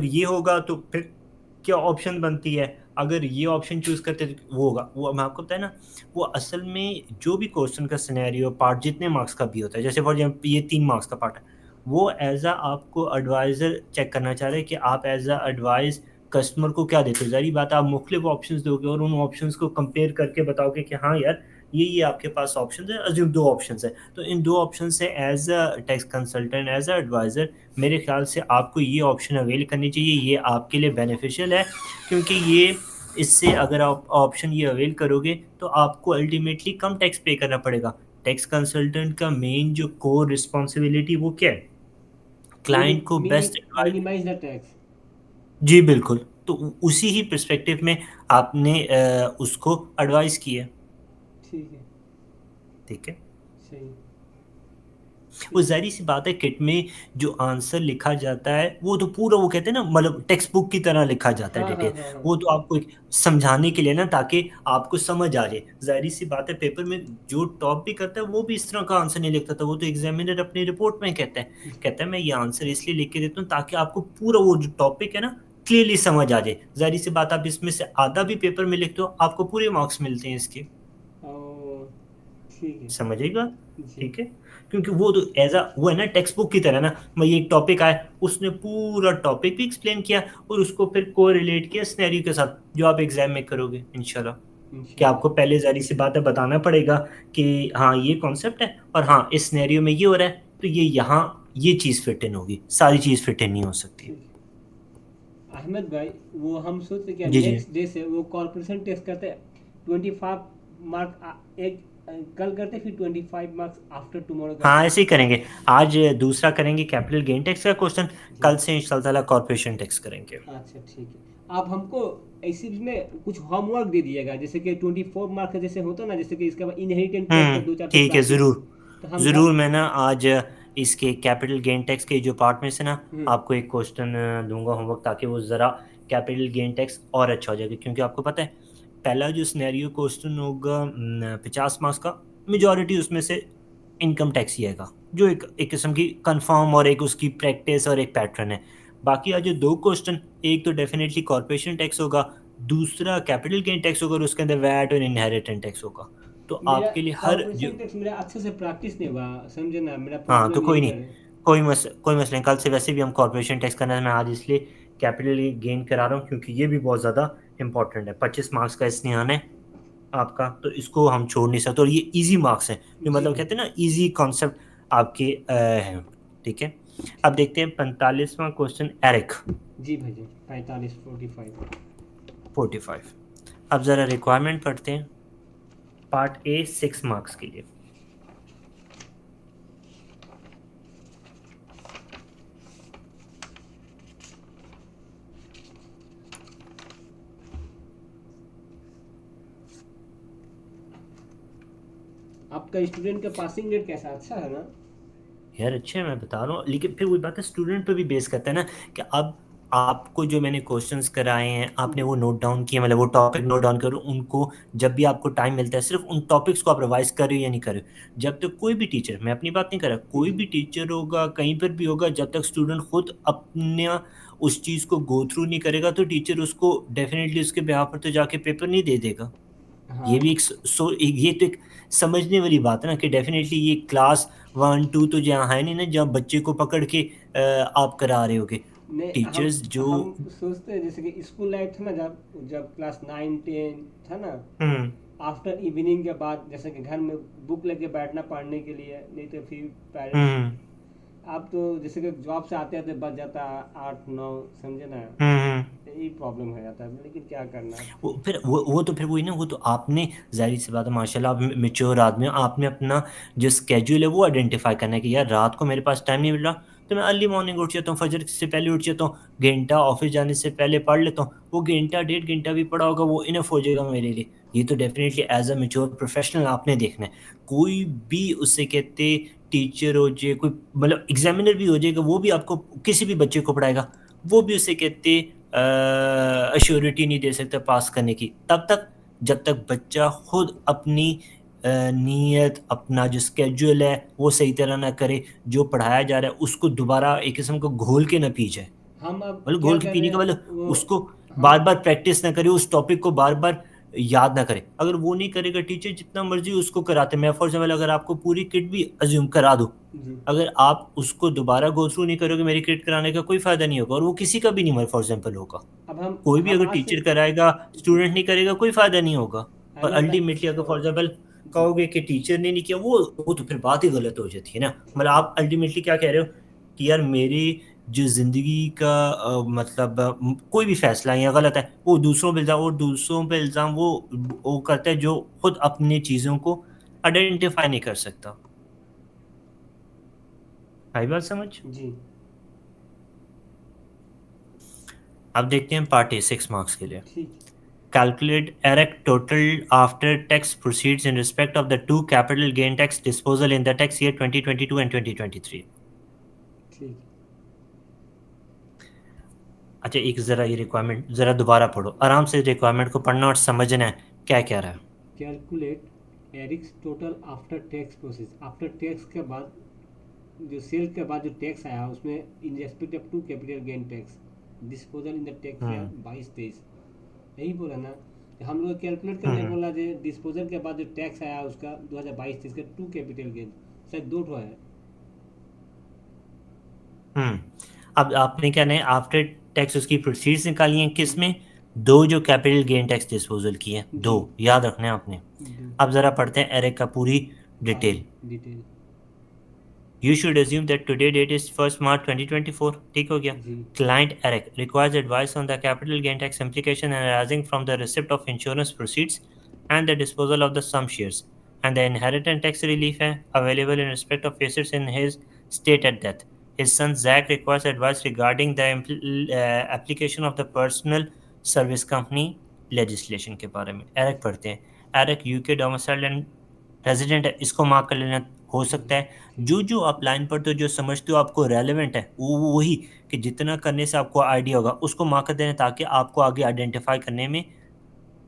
ये होगा तो फिर क्या ऑप्शन बनती है, अगर ये ऑप्शन चूज करते तो वो होगा, वो मैं आपको बताया ना। वो असल में जो भी क्वेश्चन का सिनेरियो पार्ट जितने मार्क्स का भी होता है, जैसे फॉर एग्जाम्पल ये 3 मार्क्स का पार्ट है, वो एज अ आपको एडवाइजर चेक करना चाह रहे हैं कि आप एज अ एडवाइस कस्टमर को क्या देते हो। जारी बात है, आप मुख्तलिफ ऑप्शंस दोगे और उन ऑप्शंस को कंपेयर करके बताओगे कि हाँ यार ये आपके पास ऑप्शन है, अज्यूम 2 ऑप्शन है, तो इन 2 ऑप्शन से as a tax consultant as a advisor मेरे ख्याल से आपको ये ऑप्शन अवेल करनी चाहिए। ये आपके लिए बेनिफिशियल है, क्योंकि ये इससे अगर आप ऑप्शन ये अवेल करोगे तो आपको अल्टीमेटली कम टैक्स पे करना पड़ेगा। टैक्स कंसल्टेंट का मेन जो कोर रिस्पॉन्सिबिलिटी वो क्या है, क्लाइंट को best advice. Minimize the tax. जी बिल्कुल, तो उसी ही पर्सपेक्टिव में आपने उसको एडवाइस किया। ठीक है। ठीक है। सही। वो ठीक है। जाहिर सी बात है, किट में जो आंसर लिखा जाता है वो तो पूरा वो कहते हैं ना, मतलब टेक्स्ट बुक की तरह लिखा जाता है हाँ हाँ डिटेल। हाँ हाँ। वो तो आपको एक समझाने के लिए ना, ताकि आपको समझ आ जाए। जाहिर सी बात है, पेपर में जो टॉप भी करता है वो भी इस तरह का आंसर नहीं लिखता था, वो तो एग्जामिनर अपनी रिपोर्ट में कहता है मैं ये आंसर इसलिए लिख के देता हूँ ताकि आपको पूरा वो जो टॉपिक है ना क्लियरली समझ आ जाए। जाहिर सी बात, आप इसमें से आधा भी पेपर में लिखते हो आपको पूरे मार्क्स मिलते हैं इसके। ओ, ठीक है। समझेगा। जी। ठीक है, क्योंकि वो तो एज अ वो है ना टेक्स्ट बुक की तरह ना, मैं ये एक टॉपिक आया उसने पूरा टॉपिक भी एक्सप्लेन किया और उसको फिर को रिलेट किया सिनेरियो के साथ जो आप एग्जाम में करोगे इंशाल्लाह। कि इंशाल्लाह। आपको पहले जारी सी बात है बताना पड़ेगा कि हाँ ये कॉन्सेप्ट है और हाँ इस सिनेरियो में ये हो रहा है, तो ये यहाँ ये चीज़ फिट इन होगी, सारी चीज़ फिट इन नहीं हो सकती। ठीक है। अहमद भाई, वो हम सोच रहे क्या जी जी। नेक्स्ट डे से वो कॉर्पोरेशन टेस्ट करते हैं, 25 मार्क एक कल करते, फिर 25 मार्क्स आफ्टर टुमारो हाँ करते हैं। ऐसे ही करेंगे। आज दूसरा करेंगे कैपिटल गेन टैक्स का क्वेश्चन, जी। कल से इंशाल्लाह ताला कॉर्पोरेशन टैक्स करेंगे। अच्छा ठीक है। आप हमको इसी में कुछ होमवर्क दे दिएगा, जैसे कि 24 मार्क का जैसे होता है ना, जैसे कि इसके बाद इनहेरिटेंस टैक्स का दो चार ठीक है प्रैक्टिस। ज़रूर। तो हम घर। ज़रूर मैं ना आज इसके कैपिटल गेन टैक्स के जो पार्ट में से ना हम्म। आपको एक क्वेश्चन दूंगा होमवर्क, ताकि वो ज़रा कैपिटल गेन टैक्स और अच्छा हो जाएगा। क्योंकि आपको पता है पहला जो सिनेरियो क्वेश्चन होगा 50 मार्क्स का, मेजॉरिटी उसमें से इनकम टैक्स ही आएगा, जो एक किस्म की कंफर्म और एक उसकी प्रैक्टिस और एक पैटर्न है। बाकी आज जो 2 क्वेश्चन, एक तो डेफिनेटली कॉर्पोरेशन टैक्स होगा, दूसरा कैपिटल गेन टैक्स होगा और उसके अंदर वैट और इनहेरिटेंस टैक्स होगा। तो मेरा आपके लिए हर जो कॉर्पोरेशन टैक्स मेरा अच्छे से प्रैक्टिस नहीं हुआ, समझे ना, मेरा हाँ तो प्रॉब्लम कोई यही नहीं, है। कोई मसला नहीं। कल से वैसे भी हम कॉर्पोरेशन टैक्स करना है, मैं आज इसलिए कैपिटल गेन करा रहा हूँ क्योंकि ये भी बहुत ज़्यादा इंपॉर्टेंट है। 25 मार्क्स का इसमें आना है आपका, तो इसको हम छोड़ नहीं सकते। और ये इजी मार्क्स हैं, जो जी मतलब भाई। कहते हैं ना इजी कॉन्सेप्ट आपके हैं। ठीक है। अब ठीक। देखते हैं 45वां क्वेश्चन, एरिक जी भाई जी, 45 45। 45। अब ज़रा रिक्वायरमेंट पढ़ते हैं, पार्ट ए 6 मार्क्स के लिए। आपका स्टूडेंट का पासिंग रेट कैसा, अच्छा है ना? यार अच्छे हैं, मैं बता रहा हूँ, लेकिन फिर वही बात है स्टूडेंट पे भी बेस करता है ना, कि अब आपको जो मैंने क्वेश्चंस कराए हैं आपने हम्म। वो नोट डाउन किए, मतलब वो टॉपिक नोट डाउन करो उनको। जब भी आपको टाइम मिलता है सिर्फ उन टॉपिक्स को आप रिवाइज कर रहे हो या नहीं कर रहे हो। जब तक कोई भी टीचर, मैं अपनी बात नहीं कर रहा, कोई जी। भी टीचर होगा कहीं पर भी होगा, जब तक स्टूडेंट खुद अपना उस चीज़ को गो थ्रू नहीं करेगा तो टीचर उसको डेफिनेटली उसके बिहाफ पर तो जाके पेपर नहीं दे देगा। हाँ। ये भी ये तो एक समझने वाली बात है ना, कि डेफिनेटली ये क्लास 1 2 तो जहाँ है नहीं ना जहाँ बच्चे को पकड़ के आप करा रहे होगे। नहीं, टीचर्स जो हम सोचते हैं जैसे कि स्कूल लाइफ था ना, जब जब क्लास 9 10 था ना, हम्म आफ्टर इवनिंग के बाद जैसे कि घर में बुक लेके बैठना पढ़ने के लिए, नहीं तो फिर पेरेंट्स। हम्म अब तो जैसे कि जॉब से आते आते बच जाता है 8 9, समझे ना। हम्म। यही प्रॉब्लम हो जाता है, लेकिन क्या करना। वो तो फिर वही ना, वो तो आपने जाहिर सी बात है माशाल्लाह आप मेच्योर आदमी हो, आपने अपना जो स्केड्यूल है वो आइडेंटिफाई करना है कि यार रात को मेरे पास टाइम नहीं मिल रहा, तो मैं अर्ली मॉर्निंग उठ जाता हूँ, फजर से पहले उठ जाता हूँ, घंटा ऑफिस जाने से पहले पढ़ लेता हूँ, वो घंटा 1.5 घंटा भी पढ़ा होगा वो इनफ हो जाएगा मेरे लिए। ये तो definitely as a mature professional आपने देखना है। कोई भी उससे कहते टीचर हो जाए, कोई मतलब एग्जामिनर भी हो जाएगा, वो भी आपको किसी भी बच्चे को पढ़ाएगा, वो भी उसे कहते अश्योरिटी नहीं दे सकता पास करने की तब तक, जब तक बच्चा खुद अपनी नीयत, अपना जो स्केड्यूल है वो सही तरह ना करे, जो पढ़ाया जा रहा है उसको दोबारा एक किस्म को घोल के ना पी जाए। हम अब मतलब क्या घोल के कर पीने रहे का हैं मतलब वो, उसको हम बार बार प्रैक्टिस ना करे, उस टॉपिक को बार बार याद ना करे। अगर वो नहीं करेगा टीचर जितना मर्जी उसको कराते, मैं फॉर एग्जाम्पल अगर आपको पूरी किट भी अज्यूम करा दूं, जी अगर आप उसको दोबारा गो थ्रू नहीं करोगे मेरी किट कराने का कोई फायदा नहीं होगा, और वो किसी का भी नहीं फॉर एग्जाम्पल होगा। अब हम कोई भी हम अगर आज से टीचर कराएगा जी स्टूडेंट नहीं करेगा कोई फायदा नहीं होगा। और अहमद भाई अल्टीमेटली अगर फॉर एग्जाम्पल जी कहोगे कि टीचर ने नहीं किया, वो तो फिर बात ही गलत हो जाती है ना। मतलब आप अल्टीमेटली क्या कह रहे हो कि यार मेरी जो जिंदगी का मतलब कोई भी फैसला है या गलत है वो दूसरों पे इल्जाम, वो दूसरों पे इल्जाम वो करता है जो खुद अपनी चीजों को आइडेंटिफाई नहीं कर सकता। आई बात समझ। जी अब देखते हैं पार्ट ए 6 मार्क्स के लिए। ठीक Calculate EREC total after tax proceeds in respect of the two capital gain tax disposal in the tax year 2022 and 2023। ठीक अच्छा, एक जरा ये रिक्वायरमेंट जरा दोबारा पढ़ो आराम से, रिक्वायरमेंट को पढ़ना और समझना है क्या कह रहा है। Calculate Eric's total after tax process, after tax के बाद जो सेल के बाद जो टैक्स आया उसमें in respect of two capital gain tax disposal in the tax year hmm 22-23, यही बोला ना। हम लोग कैलकुलेट करने हम्म बोला जो डिस्पोजल के बाद जो टैक्स आया उसका 2022-23 का टू कैपिटल गेन, शायद दो ठो है। हम्म। अब आपने क्या नहीं आफ्टर टैक्स उसकी प्रोसीड्स निकाली हैं जी किस में, दो जो कैपिटल गेन टैक्स डिस्पोजल की है, दो जी याद रखना है आपने। दो अब जरा पढ़ते हैं एरेक का पूरी file detail. Detail You should assume that today date is 1st March 2024। ठीक हो गया। जी Client Eric requires advice on the capital gain tax implication arising from the receipt of insurance proceeds and the disposal of the sum shares, and the inheritance tax relief है available in respect of assets in his state at death. His son Zach requires advice regarding the application of the personal service company legislation के बारे में। Eric पढ़ते हैं। Eric UK domiciled and resident है, इसको mark कर लेना। हो जी सकता है ठीक जो जो आप लाइन पढ़ते हो जो समझते हो आपको रेलेवेंट है वो वही, कि जितना करने से आपको आइडिया होगा उसको मार्क कर देना ताकि आपको आगे आइडेंटिफाई करने में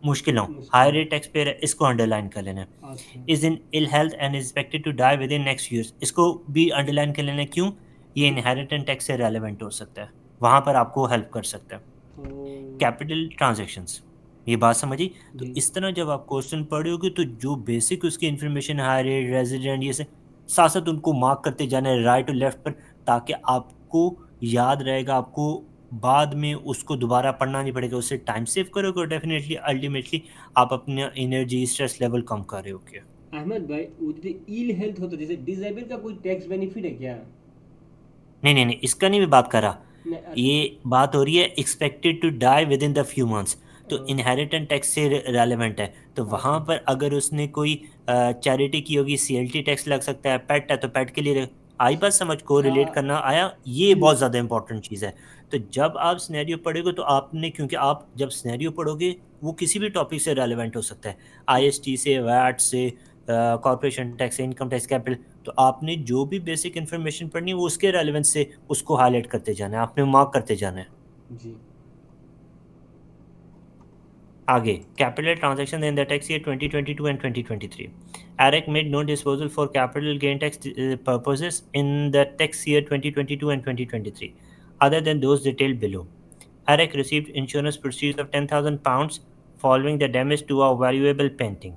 मुश्किल ना हो। मुश्किल हाई है। रेट टैक्स पेयर है, इसको अंडरलाइन कर लेना। अच्छा is in ill health and is expected to die within next years, इसको भी अंडरलाइन कर लेना। क्यों? ये इनहेरिटेंस टैक्स से रेलेवेंट हो सकता है, वहां पर आपको हेल्प कर सकता है। तो कैपिटल ट्रांजैक्शंस, ये बात समझी। तो जी इस तरह जब आप क्वेश्चन पढ़ोगे तो जो बेसिक उसकी इंफॉर्मेशन हाई रेट रेजिडेंट ये से साथ साथ उनको मार्क करते जाना है राइट और लेफ्ट पर, ताकि आपको याद रहेगा, आपको बाद में उसको दोबारा पढ़ना नहीं पड़ेगा, उससे टाइम सेव करोगे और डेफिनेटली अल्टीमेटली आप अपना एनर्जी स्ट्रेस लेवल कम कर रहे हो। अहमद भाई वो जैसे इल हेल्थ होता है जैसे डिसेबल का कोई टैक्स बेनिफिट है क्या? नहीं नहीं नहीं, इसका नहीं मैं बात कर रहा। नहीं ये बात हो रही है expected to die within the few months, तो अ, इनहेरिटेंस टैक्स से रेलेवेंट है। तो वहां अच्छा पर अगर उसने कोई चैरिटी की होगी सीएलटी टैक्स लग सकता है, पेट है तो पेट के लिए आई बात समझ को रिलेट हाँ करना आया, ये जी बहुत ज़्यादा इंपॉर्टेंट चीज़ है। तो जब आप सिनेरियो पढ़ोगे तो आपने, क्योंकि आप जब सिनेरियो पढ़ोगे वो किसी भी टॉपिक से रेलेवेंट हो सकता है, आईएसटी से, वैट से, कॉर्पोरेशन टैक्स से, इनकम टैक्स, कैपिटल। तो आपने जो भी बेसिक इन्फॉर्मेशन पढ़नी है वो उसके रेलेवेंस से उसको हाईलाइट करते जाना है, आपने मार्क करते जाना है। जी आगे capital transaction in the tax year 2022 and 2023। Eric made no disposal for capital gain tax purposes in the tax year 2022 and 2023 other than those detailed below. Eric received insurance proceeds of £10,000 following the damage to a valuable painting.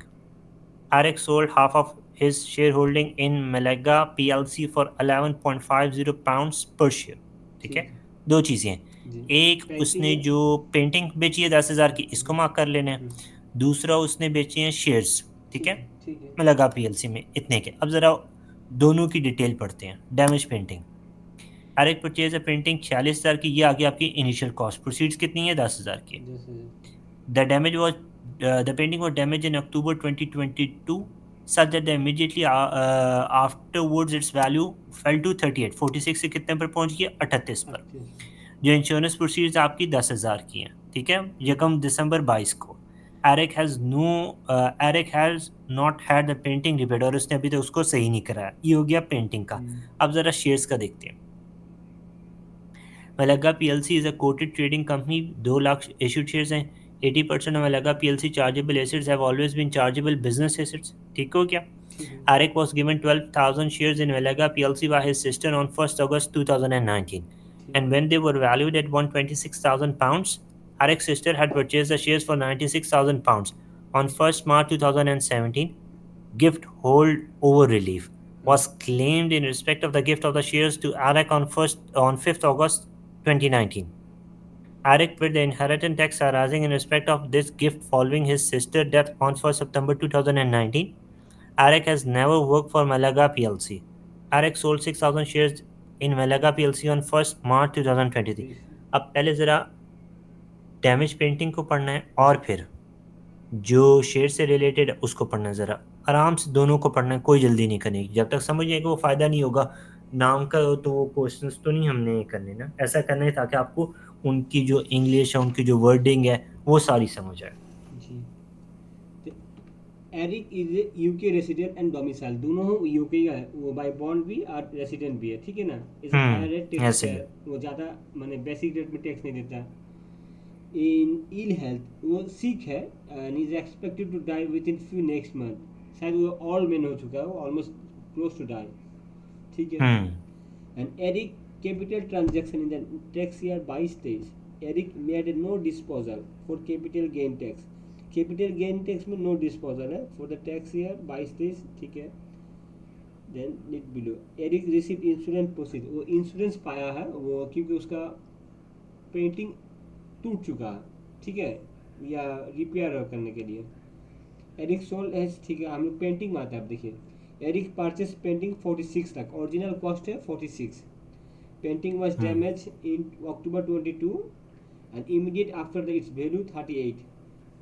Eric sold half of his shareholding in Malaga PLC for £11.50 per share। ठीक है, ठीक है दो चीज़ें हैं। जी एक painting उसने है जो पेंटिंग बेची है 10,000 की, इसको हम्म, मार्क कर लेना है। हम्म, दूसरा उसने बेचे हैं शेयर्स। ठीक है, ठीक है मलगा पीएलसी में इतने के। अब ज़रा दोनों की डिटेल पढ़ते हैं। डैमेज पेंटिंग, हर एक परचेज है प्रिंटिंग 46,000 की, ये आ गई आपकी इनिशियल कॉस्ट। प्रोसीड्स कितनी है? 10,000 की। जैसे The damage was the painting was damaged in October 2022, such that the immediately afterwards its value fell to 38। 46 से कितने पर पहुंच गया? 38 पर। 38 जो इंश्योरेंस प्रोसीड्स आपकी 10,000 की हैं, ठीक है, यकम दिसंबर 22 को। Eric has not had the painting repaired, और उसने अभी तक उसको सही नहीं कराया। ये हो गया पेंटिंग का। हम्म, अब जरा शेयर्स का देखते हैं। Malaga PLC is a quoted trading company, 2 lakh issued shares हैं। 80% of Malaga PLC chargeable assets have always been chargeable business assets। ठीक हो क्या? ठीक है Eric was given 12,000 shares in Malaga PLC by his sister on 1st August 2019। and when they were valued at 126,000 pounds, Eric's sister had purchased the shares for 96,000 pounds. On 1st March 2017, gift hold over relief was claimed in respect of the gift of the shares to Eric on 5th August 2019. Eric paid the inheritance tax arising in respect of this gift following his sister's death on 1st September 2019. Eric has never worked for Malaga PLC. Eric sold 6,000 shares in Malaga PLC on 1st March 2023. अब पहले ज़रा damage painting को पढ़ना है और फिर जो share से रिलेटेड है उसको पढ़ना है। ज़रा आराम से दोनों को पढ़ना है, कोई जल्दी नहीं करनी। जब तक समझ जाएगा वो फ़ायदा नहीं होगा नाम का, तो वो क्वेश्चंस तो नहीं हमने करने ना, ऐसा करना है ताकि आपको उनकी जो इंग्लिश है, उनकी जो वर्डिंग है, वो सारी समझ आए। जी। Eric is a UK resident and domicile, दोनों यूके का है, वो बाय बॉन्ड भी और रेसिडेंट भी है, ठीक है ना। इज हायर रेट टैक्स ऐसे ही पेयर, वो ज़्यादा माने बेसिक रेट में टैक्स नहीं देता। इन इल हेल्थ, वो सिक है and is expected to die within few next month, शायद वो ऑल मैन हो चुका है, वो ऑलमोस्ट क्लोज टू डाई, ठीक है। And Eric capital transaction in the tax year 22-23, Eric made no disposal for capital gain tax, capital gain tax में no disposal है फॉर द टैक्स ईयर 22-23, ठीक है। Then note below, Eric receive insurance proceed, वो insurance पाया है वो क्योंकि उसका पेंटिंग टूट चुका है, ठीक है, या रिपेयर करने के लिए। एरिक सोल एज, ठीक है, हम लोग पेंटिंग में आता है। आप देखिए Eric purchase painting 46 lakh, original cost है 46, painting was damage in October 22 and immediate after the its value 38,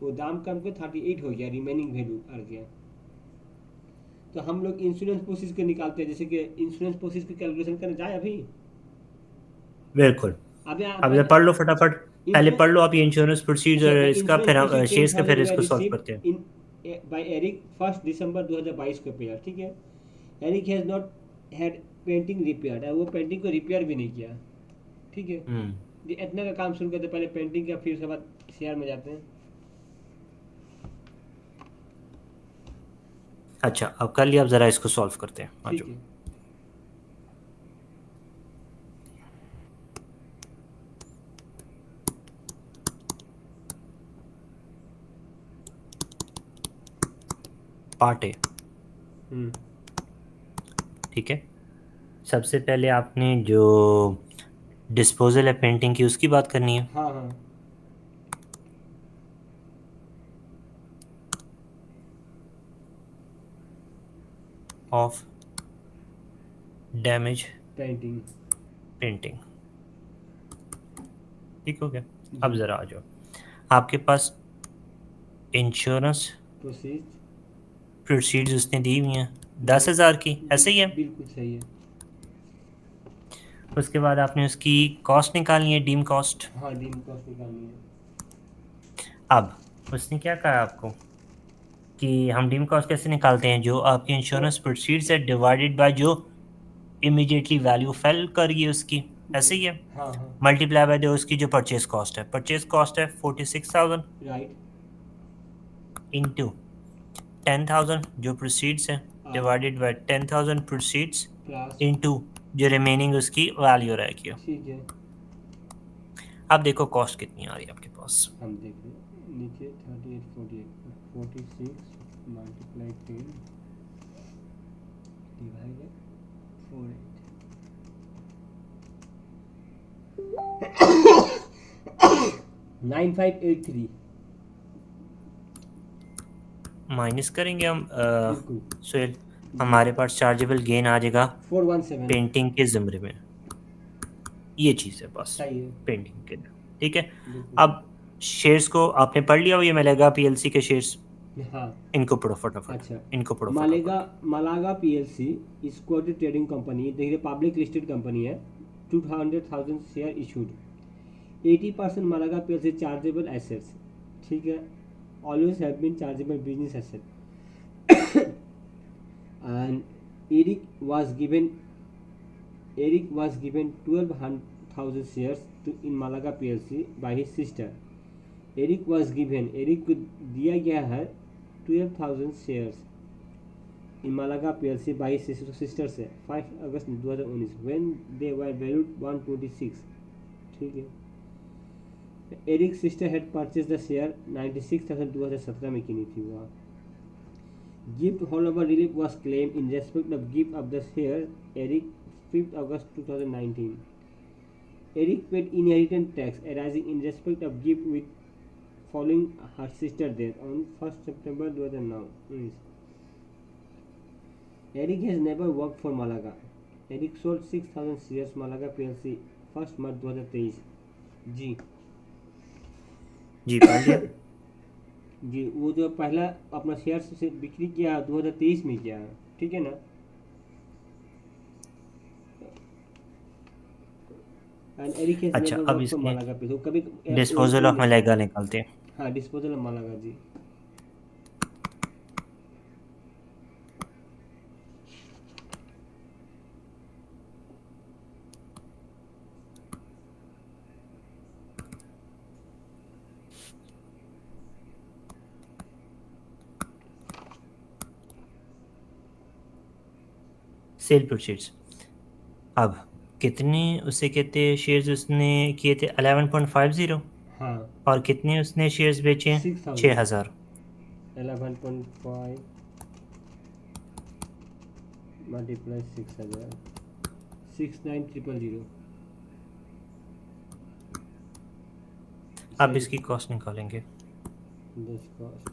वो दाम कम के 38 हो गया, रिमेनिंग वैल्यू आ गया। तो हम लोग इंश्योरेंस प्रोसेस को निकालते हैं, जैसे कि इंश्योरेंस प्रोसेस की कैलकुलेशन करने जाए अभी। बिल्कुल, अभी अब ये पढ़ लो फटाफट, पहले पढ़ लो आप ये इंश्योरेंस प्रोसीजर इसका, फिर हम शेयर्स का फिर इसको सॉल्व करते हैं। इन बाय एरिक 1 दिसंबर 2022 को पेयर, ठीक है। Eric has not had painting repaired, वो पेंटिंग को रिपेयर भी नहीं किया, ठीक है। ये इतना का काम शुरू करते, पहले पेंटिंग का, फिर उसके बाद शेयर में जाते हैं। अच्छा, अब कर लिया, अब ज़रा इसको सॉल्व करते हैं। ठीक है। पार्ट ए, ठीक है। सबसे पहले आपने जो डिस्पोजल है पेंटिंग की उसकी बात करनी है। हाँ हाँ, ऑफ डैमेज पेंटिंग, पेंटिंग, ठीक हो गया। अब ज़रा आ जाओ, आपके पास इंश्योरेंस प्रोसीड, प्रोसीड्स उसने दी हुई हैं 10,000 की, ऐसे ही है। बिल्कुल सही है। उसके बाद आपने उसकी कॉस्ट निकालनी है, डीम कॉस्ट। हाँ, डीम कॉस्ट निकालनी है। अब उसने क्या कहा आपको कि हम डीम कॉस्ट कैसे निकालते हैं, जो आपकी इंश्योरेंस प्रोसीड्स है डिवाइडेड बाय जो इमीडिएटली वैल्यू फेल करिए उसकी, ऐसे ही है, हाँ हाँ, मल्टीप्लाई बाय जो उसकी जो परचेज कॉस्ट है। परचेज कॉस्ट है 46,000 राइट, इंटू 10,000 जो प्रोसीड्स है divided by 10,000 proceeds plus, into जो रिमेनिंग उसकी वैल्यू रहेगी। ठीक है। अब देखो कॉस्ट कितनी आ रही है आपके पास। हम देख रहे हैं नीचे 38 48 46 मल्टीप्लाई 10 डिवाइडेड 48 9583, माइनस करेंगे हम बिल्कुल सोहेल, हमारे पास चार्जेबल गेन आ जाएगा 417, पेंटिंग के ज़मरे में, ये चीज़ है बस सही है, पेंटिंग के लिए, ठीक है। बिल्कुल। अब शेयर्स को आपने पढ़ लिया, ये मिलेगा पीएलसी के शेयर्स, हाँ, इनको पढ़ो फटाफट, अच्छा। इनको पढ़ो मालेगा फटाफट। Malaga PLC is quarter trading company, देखिए पब्लिक लिस्टेड कंपनी है, 200,000 share issued, 80% Malaga PLC chargeable assets, ठीक है, always have been chargeable business asset. And Eric was given 12,000 shares to in Malaga PLC by his sister. Eric को दिया गया है 12,000 shares in Malaga PLC by sister से 5 August 2019 when they were valued 126, ठीक है। Eric sister had purchase the share 96,000 2017 में किनी थी वह। Gift holdover relief was claimed in respect of gift of the share Eric 5th August 2019. Eric paid inheritance tax arising in respect of gift with following her sister's death on 1st September 2009. Eric has never worked for Malaga. Eric sold 6,000 shares Malaga PLC 1st March 2023. जी जी पढ़ लिया। जी, वो जो पहला अपना share से बिक्री किया 2023 में किया, ठीक है ना। एंड एरिक हैज अच्छा, नेवर अब वर्क फॉर इसके मालागा पे, तो कभी डिस्पोजल ऑफ मलेगा निकालते हैं। हाँ, डिस्पोजल ऑफ मालागा जी। Sale proceeds. अब कितने उसे कहते शेयर्स उसने किए थे 11.50, हाँ, और कितने उसने शेयर्स बेचे 6,000 6000। 11.5 मल्टीप्लाई 6,000 69,000। अब इसकी कॉस्ट निकालेंगे। दिस कॉस्ट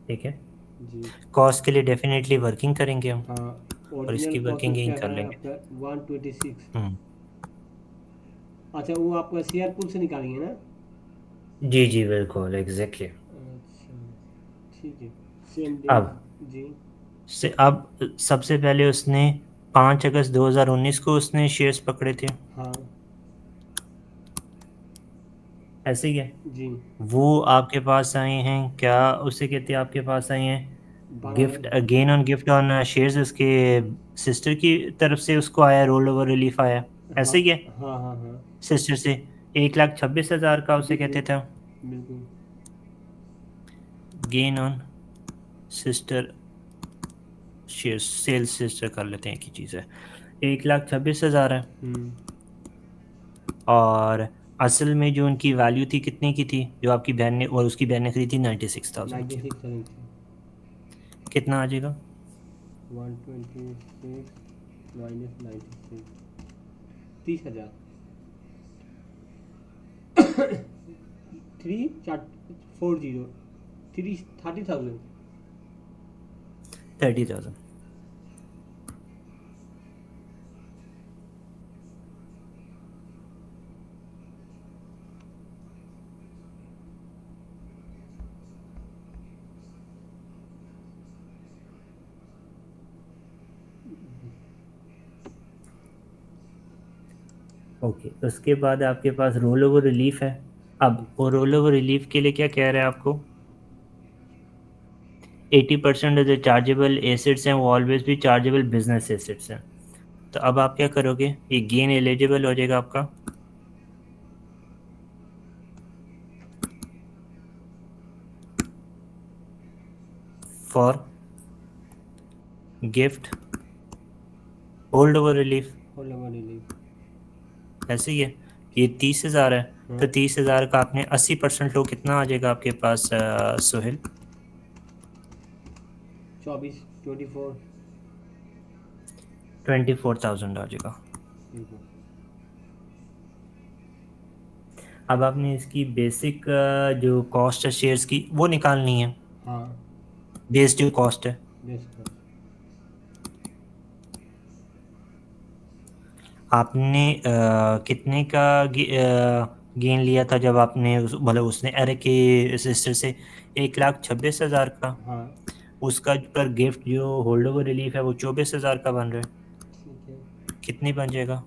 ठीक है, जी। कॉस्ट के लिए डेफिनेटली वर्किंग करेंगे हम, हाँ, और ओरिजिनल इसकी कॉस्ट वर्किंग यहीं उसका कर है लेंगे। आपका 126। हम्म, अच्छा, वो आपका शेयर पुल से निकालेंगे ना। जी जी बिल्कुल एग्जैक्टली। अच्छा, ठीक है। सेम डेट अब जी। अब सबसे पहले उसने 5 अगस्त 2019 को उसने शेयर्स पकड़े थे, हाँ ऐसे ही है। जी। वो आपके पास आए हैं क्या, उसे कहते हैं आपके पास आए हैं 12 gift, gain on gift on shares उसके सिस्टर की तरफ से उसको आया, रोल ओवर रिलीफ आया, हाँ ऐसे ही है। हाँ हाँ हाँ। सिस्टर से 1,26,000 का उसे कहते बिल्कुल थे। बिल्कुल। Gain on sister shares, sales sister कर लेते हैं, एक ही चीज़ है। 1,26,000 है, हम्म। और असल में जो उनकी वैल्यू थी कितने की थी, जो आपकी बहन ने और उसकी बहन ने खरीदी थी 96,000 की। 96,000 थी। कितना आ जाएगा? 126 माइनस 96, 30,000। 3 4 40 30,000। 30,000। ओके, उसके बाद आपके पास रोल ओवर रिलीफ है। अब वो रोल ओवर रिलीफ के लिए क्या कह रहा है आपको, 80% जो चार्जेबल एसेट्स हैं वो ऑलवेज भी चार्जेबल बिजनेस एसेट्स हैं। तो अब आप क्या करोगे, ये गेन एलिजिबल हो जाएगा आपका for gift hold over relief, hold over relief. ऐसे ही है। ये 30,000 है, हाँ, तो 30,000 का आपने 80% लो, कितना आ जाएगा आपके पास सोहेल? 24 24,000 आ जाएगा। बिल्कुल। अब आपने इसकी बेसिक जो कॉस्ट है शेयर्स की वो निकालनी है, हाँ, बेस जो कॉस्ट है। Base cost. आपने कितने का गेन लिया था जब आपने मतलब उसने अरे के सिस्टर से 1,26,000 का, हाँ, उसका पर गिफ्ट जो होल्ड ओवर रिलीफ है वो 24,000 का बन रहा है, ठीक है। कितनी बन जाएगा?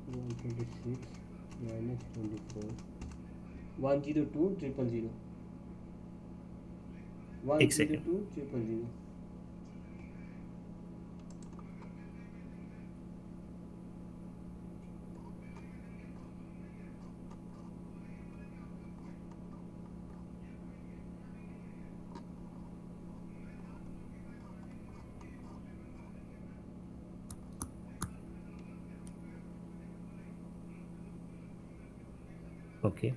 126 माइनस 24, 102,000 एक सेकेंड। 102,000। ओके,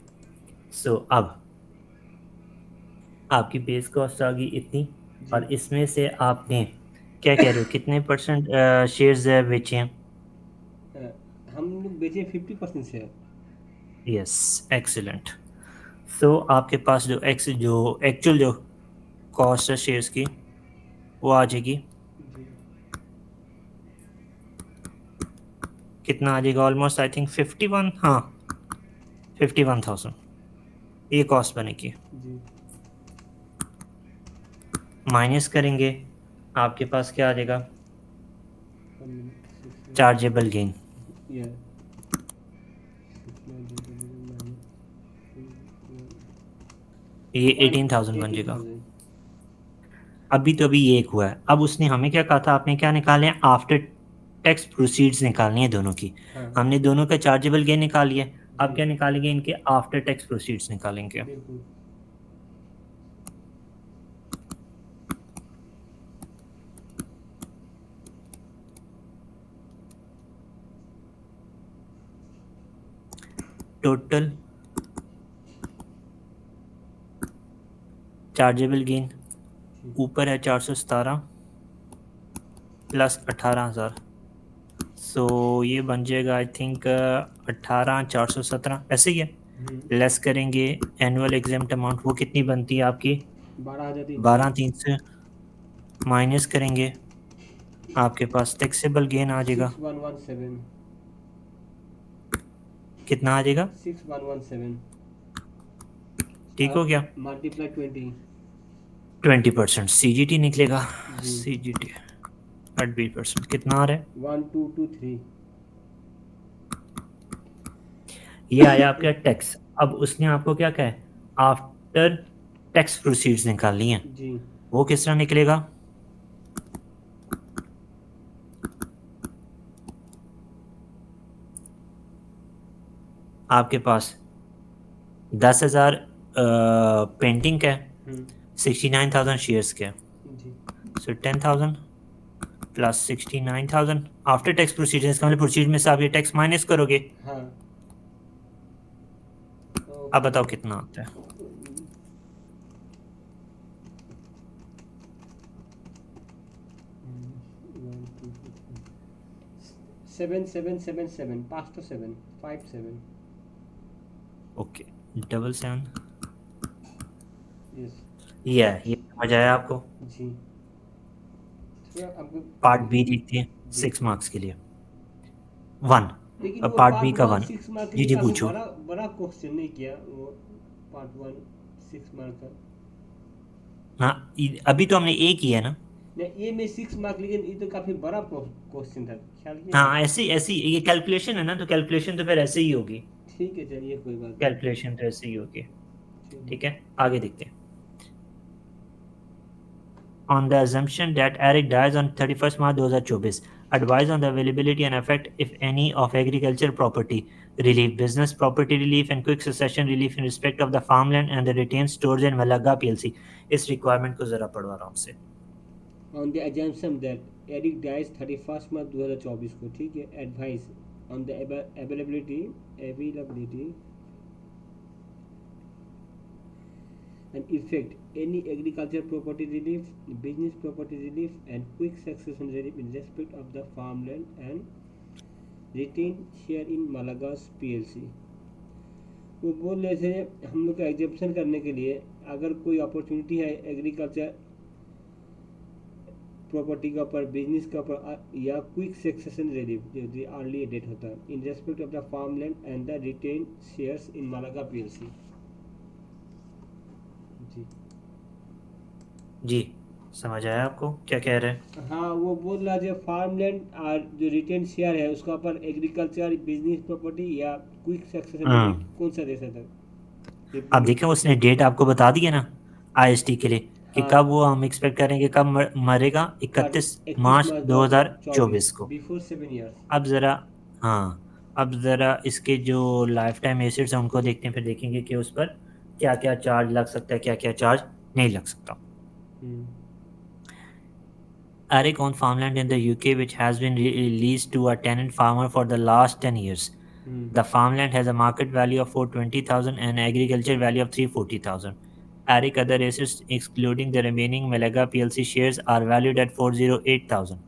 सो अब आपकी बेस कॉस्ट आ गई इतनी, जी। और इसमें से आपने क्या कह रहे हो कितने परसेंट शेयर्स बेचे हैं? अ, हम लोग बेचे 50% शेयर। Yes, excellent. सो आपके पास जो एक्चुअल जो कॉस्ट है शेयर्स की, वो आ जाएगी, जी। कितना आ जाएगा? ऑलमोस्ट आई थिंक 51, हाँ 51,000 ये कॉस्ट बनेगी। जी। माइनस करेंगे, आपके पास क्या आ जाएगा? 6 चार्जेबल गेन, या ये 18,000 बन जाएगा। 18,000। अभी तो अभी ये एक हुआ है, अब उसने हमें क्या कहा था, आपने क्या निकाले हैं? आफ्टर टैक्स प्रोसीड्स निकालनी है दोनों की। हाँ हाँ। हमने दोनों का चार्जेबल गेन निकाली है, अब जी। क्या निकालेंगे? इनके आफ्टर टैक्स प्रोसीड्स निकालेंगे। बिल्कुल। टोटल चार्जेबल गेन जी। ऊपर है 417 प्लस 18,000, सो ये बन जाएगा आई थिंक 18,417 ऐसे ही है। हम्म। लेस करेंगे एनुअल एग्जाम्प्ट अमाउंट, वो कितनी बनती है आपकी? 12,300। 12,300 से माइनस करेंगे, आपके पास टैक्सेबल गेन आ जाएगा, 6117। कितना आ जाएगा? 6117। ठीक हो गया? मल्टीप्लाई 20। 20% CGT निकलेगा। जी। CGT 20% कितना आ रहा है? 1223। ये आया आपका टैक्स। अब उसने आपको क्या कहा है? आफ्टर टैक्स प्रोसीड्स निकालनी है, जी। वो किस तरह निकलेगा? आपके पास 10,000 पेंटिंग का है, हम्म। 69,000 शेयर्स के, जी। सो 10,000 प्लस 69,000 आफ्टर टैक्स प्रोसीजर, इसका मतलब प्रोसीजर में से आप ये टैक्स माइनस करोगे। हाँ। अब ओके। बताओ कितना आता है? 7777 5 तो 7 5 7। ओके, 77। यस। ये समझ आया आपको? जी। थोड़ा आपको। पार्ट बी देखते हैं जी। 6 मार्क्स के लिए। 1, लेकिन वो पार्ट बी पार्ट का वन 1। 6 मार्क के जी लिए जी काफी पूछो। बड़ा बड़ा क्वेश्चन नहीं किया वो। पार्ट वन 6 मार्क का। हाँ, अभी तो हमने एक ही है ना। नहीं, ये में 6 मार्क, लेकिन ये तो काफी बड़ा क्वेश्चन था, ख्याल किया ना। हाँ, ऐसी ऐसी ये कैलकुलेशन है ना, तो कैलकुलेशन तो फिर ऐसे ही होगी। ठीक है, चलिए कोई बात नहीं। कैलकुलेशन तो ऐसे ही होगी। चलिए। ठीक है, आगे देखते हैं। On the assumption that Eric dies on 31st March 2024, advise on the availability and effect, if any, of agriculture property relief, business property relief, and quick succession relief in respect of the farmland and the retained stores in Malaga PLC। इस requirement को जरा पढ़वा रहा हूँ आपसे। On the assumption that Eric dies 31 March 2024 को, ठीक है। Advice on the availability and effect any agriculture property relief, business property relief, and quick succession relief in respect of the farmland and retained share in Malagas PLC। वो बोल रहे थे हम लोग का एग्जेप्शन करने के लिए, अगर कोई अपॉर्चुनिटी है एग्रीकल्चर प्रॉपर्टी का ऊपर, बिजनेस का ऊपर, या क्विक सक्सेशन रिलीफ जो अर्ली डेट होता है, in respect of the farm land and the retain shares in Malaga PLC. जी। जी, समझ आया आपको क्या कह रहे हैं? हाँ, वो बोल रहा है फार्म लैंड और जो रिटेन शेयर है उसका ऊपर एग्रीकल्चर बिजनेस प्रॉपर्टी या क्विक सक्सेशन रिलीफ हाँ, कौन सा दे सकता है? अब देखें उसने डेट आपको बता दी है ना IST के लिए, कि हाँ। कब वो हम एक्सपेक्ट करेंगे, कब मरेगा? 31 31 मार्च मार्च 2024, 2024 को। Before 7 years. अब ज़रा, हाँ, अब ज़रा इसके जो लाइफ टाइम एसेट्स हैं उनको देखते हैं, फिर देखेंगे कि उस पर क्या क्या चार्ज लग सकता है, क्या क्या चार्ज नहीं लग सकता। Eric on farmland in the UK which has been leased to a tenant farmer for the last 10 years. The farmland has a market value of 420,000 and agriculture value of 340,000. Eric other assets, excluding the remaining Malaga PLC shares, are valued at 408,000.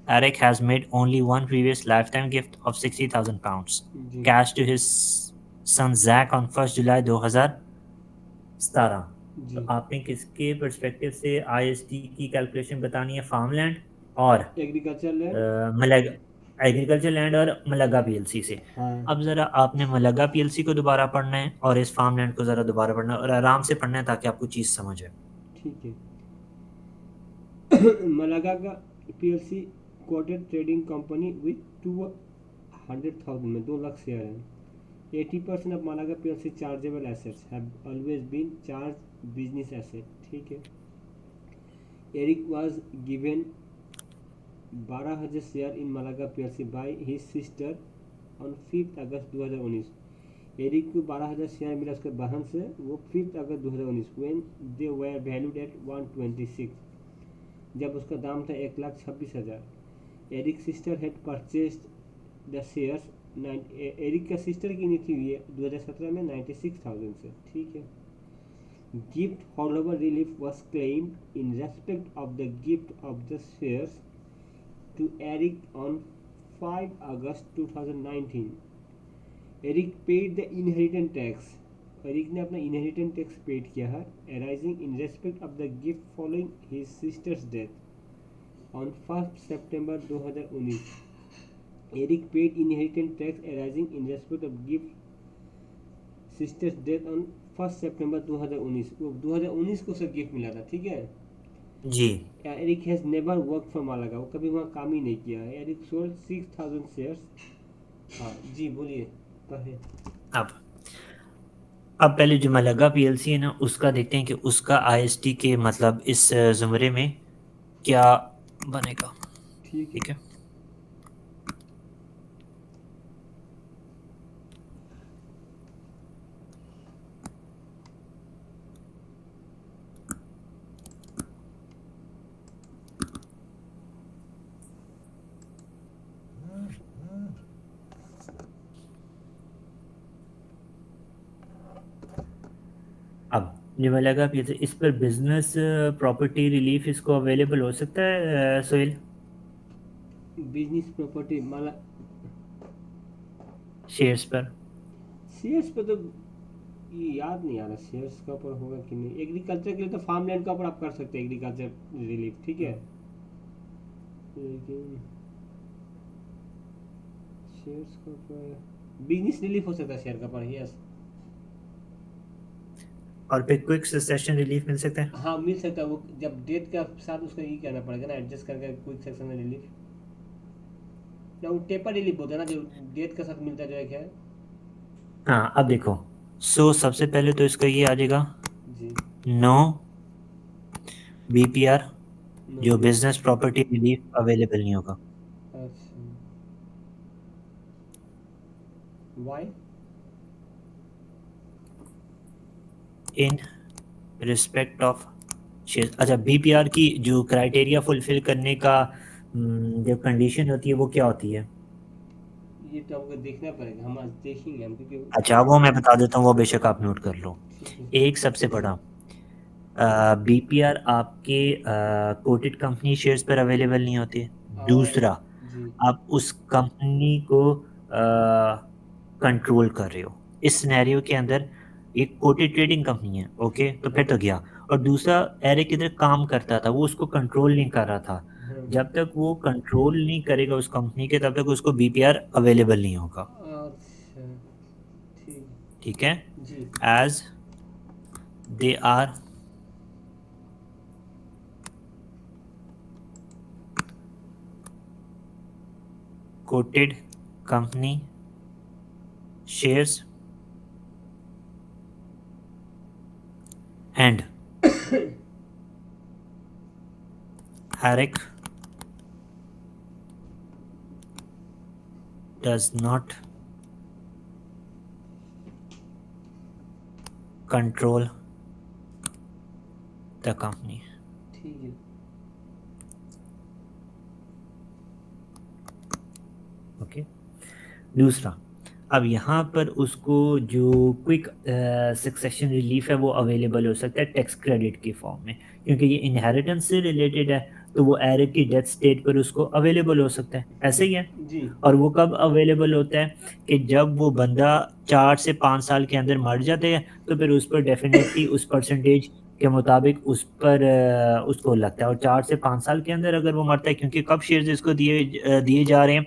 Eric has made only one previous lifetime gift of £60,000 ji cash to his son Zach on 1st July 2017. तो जी आपने किसके perspective से IST की calculation बतानी है, farmland और agriculture land. मलगा agriculture land और मलगा PLC से। हाँ अब ज़रा आपने मलगा पीएलसी को दोबारा पढ़ना है और इस फार्मलैंड को ज़रा दोबारा पढ़ना है और आराम से पढ़ना है ताकि आपको चीज़ समझ आए। ठीक है। मलागा का PLC coated trading company with 200,000 में 2 लाख शेयर हैं। 80% of Malaga PLC chargeable assets have always been charged business asset। ठीक है। Eric was given 12,000 share in Malaga PLC by his sister on 5 August 2019। Eric को 12,000 share मिला उसके बहन से, वो 5 August 2019 when they were valued at 126, जब उसका दाम था 1,26,000। Eric sister had purchased the shares. Eric का सिस्टर की नीति हुई है 2017 में 96,000 से। ठीक है। गिफ्ट हॉलओवर relief was claimed in respect of the gift of the shares to Eric on 5 August 2019। Eric paid the inheritance tax. Eric ने अपना इनहेरिटेंस टैक्स पेड किया है arising in respect of the gift following his sisters death on 1 September 2019। Eric paid inheritance tax arising in respect of gift sisters death on 1 September 2019। वो 2019 को उसे gift मिला था। ठीक है। जी Eric has never work for Malaga, वो कभी वहाँ काम ही नहीं किया है। Eric sold 6,000 shares. हाँ जी बोलिए पढ़े। अब अब पहले जो मलगा पीएलसी है ना उसका देखते हैं कि उसका आईएसटी के मतलब इस ज़ुमरे में क्या बनेगा। ठीक है। ठीक है। अब जो मलगा पीएलसी इस पर बिजनेस प्रॉपर्टी रिलीफ इसको अवेलेबल हो सकता है सोहेल, बिजनेस प्रॉपर्टी माला शेयर्स पर। शेयर्स पे तो ये याद नहीं आ रहा शेयर्स का ऊपर होगा कि नहीं। एग्रीकल्चर के लिए तो फार्म लैंड का ऊपर आप कर सकते हैं एग्रीकल्चर रिलीफ। ठीक है। लेकिन शेयर्स का ऊपर बिजनेस रिलीफ हो सकता है शेयर का ऊपर। यस। और फिर क्विक सेशन रिलीफ मिल सकता है। हाँ मिल सकता है। वो जब डेट का साथ उसका ये करना पड़ेगा ना एडजस्ट करके क्विक सेक्शन में रिलीफ ना। वो टेपर रिलीफ होता है ना जो डेट के साथ मिलता है जो एक है। हाँ अब देखो, सबसे पहले तो इसका ये आ जाएगा जी नो बीपीआर, नो जो बी। बिजनेस प्रॉपर्टी रिलीफ अवेलेबल नहीं होगा। अच्छा why. In respect of share. अच्छा, बीपीआर की जो क्राइटेरिया फुलफिल करने का जो कंडीशन होती है वो क्या होती है? ये तो हमको देखना पड़ेगा। हम आज देखेंगे हम क्योंकि अच्छा वो मैं बता देता हूँ, वो बेशक आप नोट कर लो। ठीक है। एक सबसे बड़ा बीपीआर आपके कोटेड कंपनी शेयर्स पर अवेलेबल नहीं होते। और दूसरा, जी आप उस कंपनी को कंट्रोल कर रहे हो। इस सिनेरियो के अंदर एक कोटेड ट्रेडिंग कंपनी है, ओके, तो फिर हाँ तो गया। और दूसरा, एरिक इधर काम करता था, वो उसको कंट्रोल नहीं कर रहा था। हाँ। जब तक वो कंट्रोल नहीं करेगा उस कंपनी के तब तक उसको बीपीआर अवेलेबल नहीं होगा। अच्छा ठीक। ठीक है। जी as they are quoted company shares and Eric does not control the company. ठीक है। ओके। दूसरा, अब यहाँ पर उसको जो क्विक सक्सेशन रिलीफ है वो अवेलेबल हो सकता है टैक्स क्रेडिट की फॉर्म में, क्योंकि ये इनहेरिटेंस से रिलेटेड है, तो वो एयर की डेथ स्टेट पर उसको अवेलेबल हो सकता है, ऐसे ही है। जी। और वो कब अवेलेबल होता है कि जब वो बंदा 4 से 5 साल के अंदर मर जाता है, तो फिर उस पर डेफ़िनेटली उस परसेंटेज के मुताबिक उस पर उसको लगता है, और 4 से 5 साल के अंदर अगर वो मरता है, क्योंकि कब शेयर्स इसको दिए जा रहे हैं,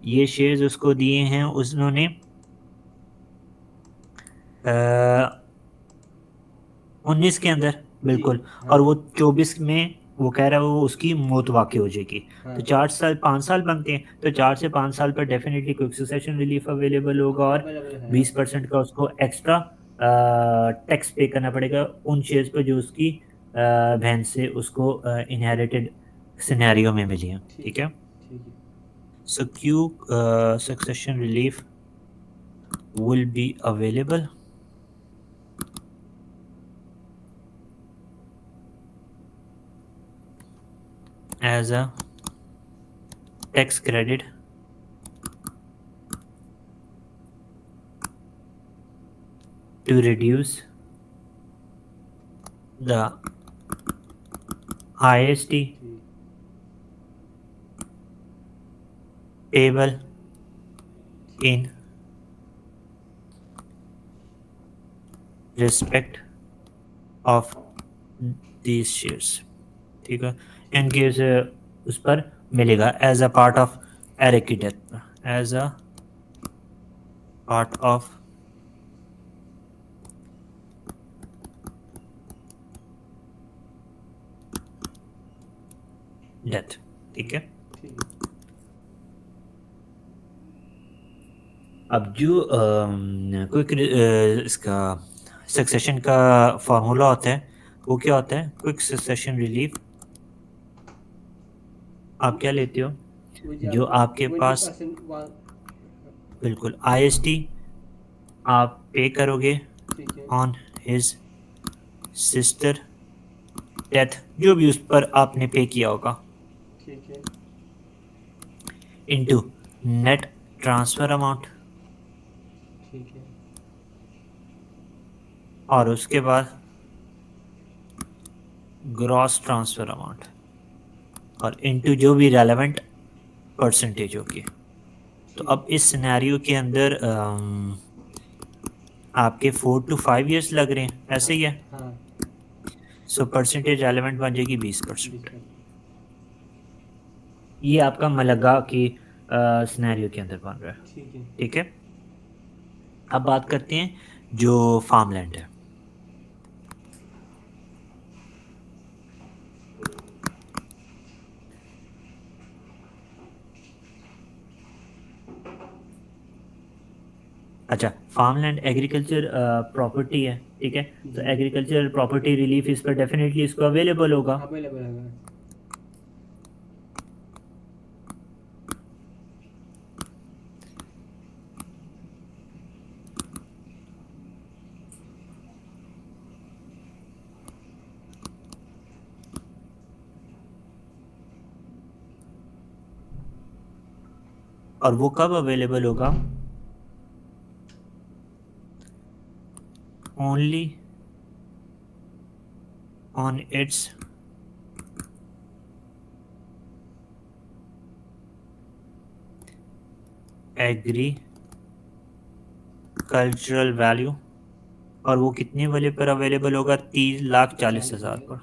ये शेयर्स उसको दिए हैं उन्होंने 19 के अंदर, जी। बिल्कुल। हाँ। और वो 24 में वो कह रहा है वो उसकी मौत वाक़ई हो जाएगी। हाँ। तो 4 साल 5 साल बनते हैं, तो 4 से 5 साल पर definitely quick succession relief available होगा, हाँ, और अवेलेबल है, हाँ। 20% का उसको एक्स्ट्रा टैक्स पे करना पड़ेगा उन शेयर्स पे जो उसकी बहन से उसको इनहेरिटेड सिनेरियो में मिली हैं, ठीक ठीक है, है? ठीक है। So succession relief will be available as a tax credit to reduce the IST जी। payable in respect of these shares, ठीक है? इन केस उस पर मिलेगा as a part of Eric की डेथ पर, as a part of death, ठीक है? ठीक है। अब जो क्विक इसका सक्सेशन का फार्मूला होता है, वो क्या होता है? क्विक सक्सेशन रिलीफ आप क्या लेते हो? वो जो जो आपको आपके पास 20% वहाँ। बिल्कुल आईएसटी आप पे करोगे ठीक है। ऑन हिज सिस्टर डेथ, जो भी उस पर आपने पे किया होगा, ठीक है। इनटू नेट ट्रांसफ़र अमाउंट, ठीक है। और उसके बाद ग्रॉस ट्रांसफ़र अमाउंट, और इनटू जो भी रेलेवेंट परसेंटेज होगी। तो ठीक है। अब इस सिनेरियो के अंदर आपके 4 टू 5 इयर्स लग रहे हैं, ऐसे हाँ। ही है। हाँ। सो परसेंटेज रेलेवेंट बन जाएगी 20%। 20%। ये आपका मलगा की सिनेरियो के अंदर बन रहा है, ठीक है। ठीक है? अब बात करते हैं जो फार्मलैंड है। अच्छा, फार्मलैंड एग्रीकल्चर प्रॉपर्टी है, ठीक है? तो जी। एग्रीकल्चर प्रॉपर्टी रिलीफ इस पर डेफ़िनेटली इसको अवेलेबल होगा। अवेलेबल है। और वो कब अवेलेबल होगा? Only on it's agricultural value, और वो कितने वाले पर अवेलेबल होगा? 3,40,000 40,000। पर,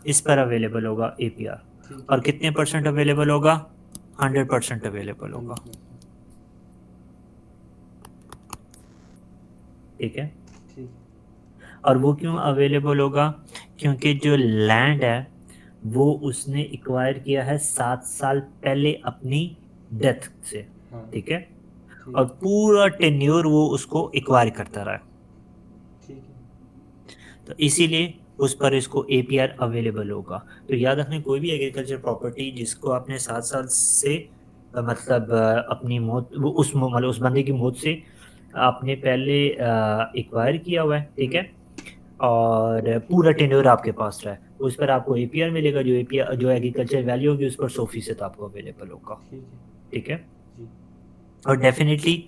इस पर अवेलेबल होगा एपीआर। ठीक और है। कितने परसेंट अवेलेबल होगा? 100% अवेलेबल होगा, 100%। ठीक है? ठीक। और वो क्यों अवेलेबल होगा? क्योंकि जो लैंड है वो उसने एक्वायर किया है 7 साल पहले अपनी डेथ से, हाँ। ठीक है? ठीक और है। पूरा टेन्योर वो उसको एक्वायर करता रहा है, ठीक है। तो इसीलिए उस पर इसको एपीआर अवेलेबल होगा। तो याद रखना, कोई भी एग्रीकल्चर प्रॉपर्टी जिसको आपने 7 साल से मतलब अपनी मौत वो मतलब उस बंदे की मौत से आपने पहले एक्वायर किया हुआ है, ठीक है? और पूरा टेन्योर आपके पास रहा है, उस पर आपको एपीआर मिलेगा, जो एपीआर जो एग्रीकल्चर वैल्यू होगी उस पर 100% आपको अवेलेबल होगा, ठीक है। ठीक है? जी। और डेफिनेटली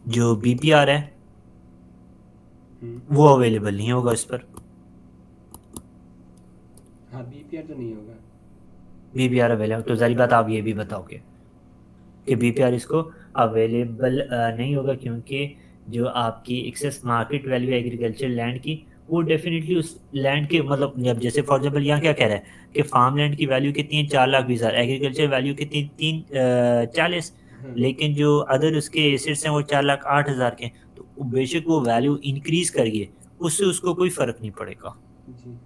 जो बीपीआर है वो अवेलेबल नहीं होगा इस पर। हाँ, बीपीआर तो नहीं होगा। बीपीआर अवेलेबल तो सारी बात आप ये भी बताओगे कि बीपीआर इसको अवेलेबल नहीं होगा, क्योंकि जो आपकी excess market value agriculture land की, वो डेफिनेटली उस लैंड के मतलब जब जैसे फॉर एग्जांपल यहाँ क्या कह रहा है कि फार्म लैंड की वैल्यू कितनी है 4,20,000, एग्रीकल्चर वैल्यू कितनी 3,40, हाँ लेकिन जो अदर उसके एसेट्स हैं वो 4,08,000 के हैं, तो बेशक वो वैल्यू इंक्रीज करिए, उससे उसको कोई फर्क नहीं पड़ेगा। जी,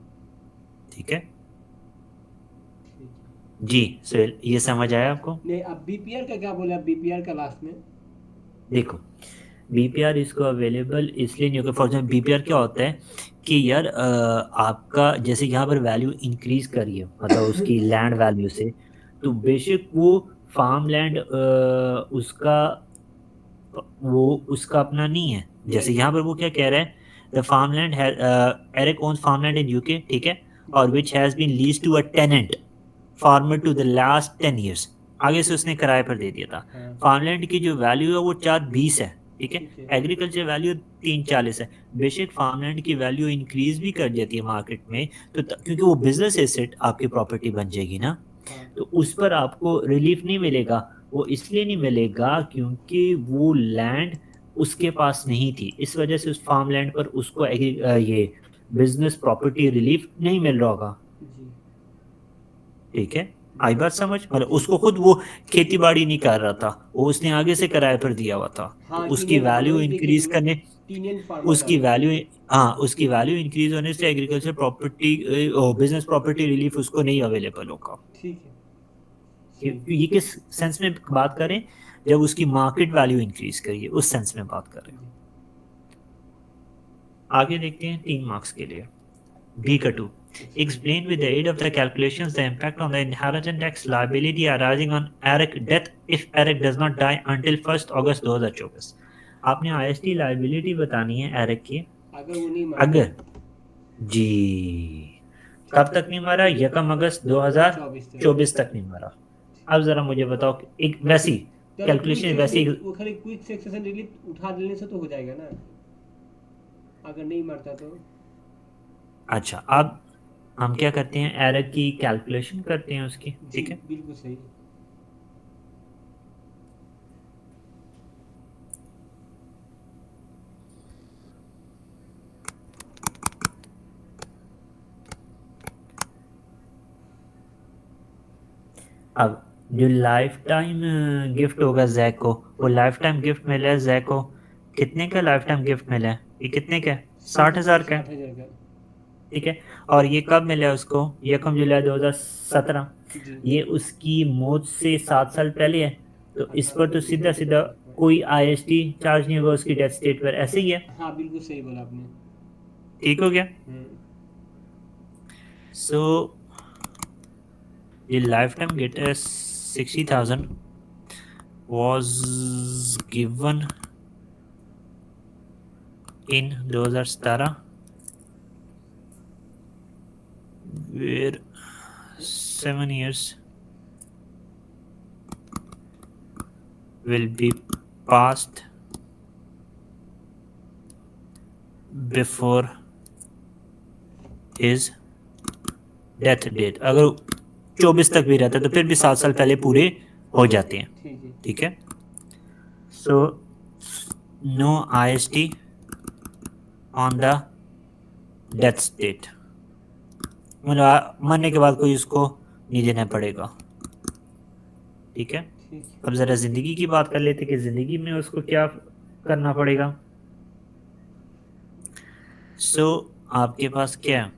ठीक है ठीक है। जी सुहेल, ये समझ आया आपको? नहीं, अब बीपीआर का क्या बोला, बीपीआर का लास्ट में? देखो, बीपीआर इसको अवेलेबल इसलिए नहीं होगा, फॉर एग्जाम्पल बीपीआर क्या होता है कि यार आपका जैसे यहाँ पर वैल्यू इंक्रीज करी है मतलब उसकी लैंड वैल्यू से, तो बेशक वो फार्म लैंड उसका वो उसका अपना नहीं है। जैसे नहीं। यहाँ पर वो क्या कह रहा है, the farmland Eric owns farmland in UK, ठीक है, और जी। Which has been lease to a tenant farmer to the last 10 years। आगे से उसने किराए पर दे दिया था। हाँ। फार्मलैंड की जो वैल्यू है वो 4,20 है, ठीक है। ठीक है। एग्रीकल्चर वैल्यू 3,40 है। बेशक फार्मलैंड की वैल्यू इंक्रीज भी कर जाती है मार्केट में, तो क्योंकि वो बिजनेस एसेट आपकी प्रॉपर्टी बन जाएगी ना, हाँ। तो उस पर आपको रिलीफ नहीं मिलेगा। वो इसलिए नहीं मिलेगा क्योंकि वो लैंड उसके पास नहीं थी, इस वजह से उस फार्म लैंड पर उसको ये बिजनेस प्रॉपर्टी रिलीफ नहीं मिल रहा होगा। जी। ठीक है, आई बात समझ? मतलब जी। उसको खुद वो खेती बाड़ी नहीं कर रहा था, वो उसने आगे से किराए पर दिया हुआ था, तो हाँ, उसकी टीनेंट, हम वैल्यू लोग देखे थे, इंक्रीज वो करने, टीनेंट फार्मर था उसकी वो। वैल्यू, हाँ उसकी वैल्यू इंक्रीज होने से agriculture property business property relief उसको नहीं अवेलेबल होगा। ठीक है। सही। ये किस सेंस में बात करें, जब उसकी मार्केट वैल्यू इंक्रीज करिए उस सेंस में बात कर रहे हैं। जी। आगे देखते हैं 3 मार्क्स के लिए। बी का 2, explain. explain with the aid of the calculations the impact on the inheritance tax liability arising on Eric death if Eric does not die until 1 अगस्त 2024। आपने आईएसटी लाइबिलिटी बतानी है एरिक की। अगर वो नहीं मरता। अगर, जी, कब तक नहीं मरा? 1 अगस्त चौबीस तक। 2024 तक नहीं मरा। अब जरा मुझे बताओ कि एक वैसी चलो, क्विक कैलकुलेशन सेक्शन, वैसी, वो खाली क्विक सेक्शन रिलीफ उठा देने से तो हो जाएगा ना, अगर नहीं मरता तो। अच्छा अब हम क्या करते हैं, एरर की कैलकुलेशन करते हैं उसकी, जी, ठीक है। बिल्कुल सही। अब जो लाइफ टाइम गिफ्ट होगा जैक को, वो लाइफ टाइम गिफ्ट मिला है जैक को, कितने का लाइफ टाइम गिफ्ट मिला है? ये कितने का है? 60,000 का है, 60,000 का। ठीक है। और ये कब मिला है उसको? 1 जुलाई 2017। जी। ये उसकी मौत से 7 साल पहले है, तो इस पर 18 तो सीधा दिसंबर सीधा 2005। कोई आईएसटी चार्ज नहीं होगा उसकी डेथ स्टेट पर, ऐसे ही है। हाँ, बिल्कुल सही बोला आपने। ठीक हो गया। हम्म। सो ये लाइफ टाइम गिफ्ट है 60,000 was given in 2017 where 7 years will be passed before his death date. अगर 24 तक भी रहता है तो फिर भी 7 साल पहले पूरे हो जाते हैं, ठीक है। ठीक है। So no IST on the death date, मतलब मरने के बाद कोई उसको नहीं देना पड़ेगा, ठीक है। ठीक है। अब ज़रा ज़िंदगी की बात कर लेते कि ज़िंदगी में उसको क्या करना पड़ेगा। सो आपके पास क्या है,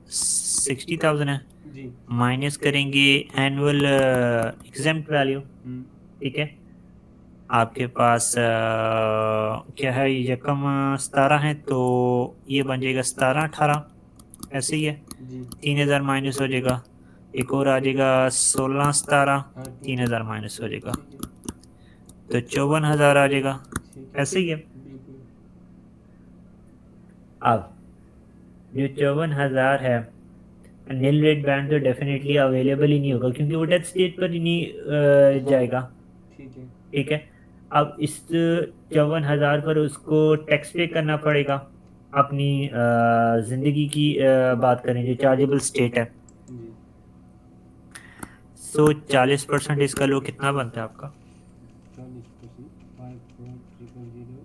60,000 है, जी। माइनस करेंगे एनुअल एग्जेम्प्ट वैल्यू, हम्म। ठीक है। आपके पास क्या है, यकम 17 है तो ये बन जाएगा 17, 18, ऐसे ही है। जी। 3,000 माइनस हो जाएगा, एक और आ जाएगा 16, 17, हाँ, ठीक। 3,000 माइनस हो जाएगा, ठीक है। तो 54,000 आ जाएगा, ठीक है। ऐसे ही है। बिल्कुल। अब जो 54,000 है, नील रेट बैंड तो डेफिनेटली अवेलेबल ही नहीं होगा क्योंकि वो डेथ स्टेट पर ही नहीं जाएगा, ठीक है। ठीक है। अब इस 54,000 पर उसको टैक्स पे करना पड़ेगा। अपनी ज़िंदगी की बात करें जो चार्जेबल स्टेट है, जी 40% इसका लो कितना बनता है आपका? 40%, 54,000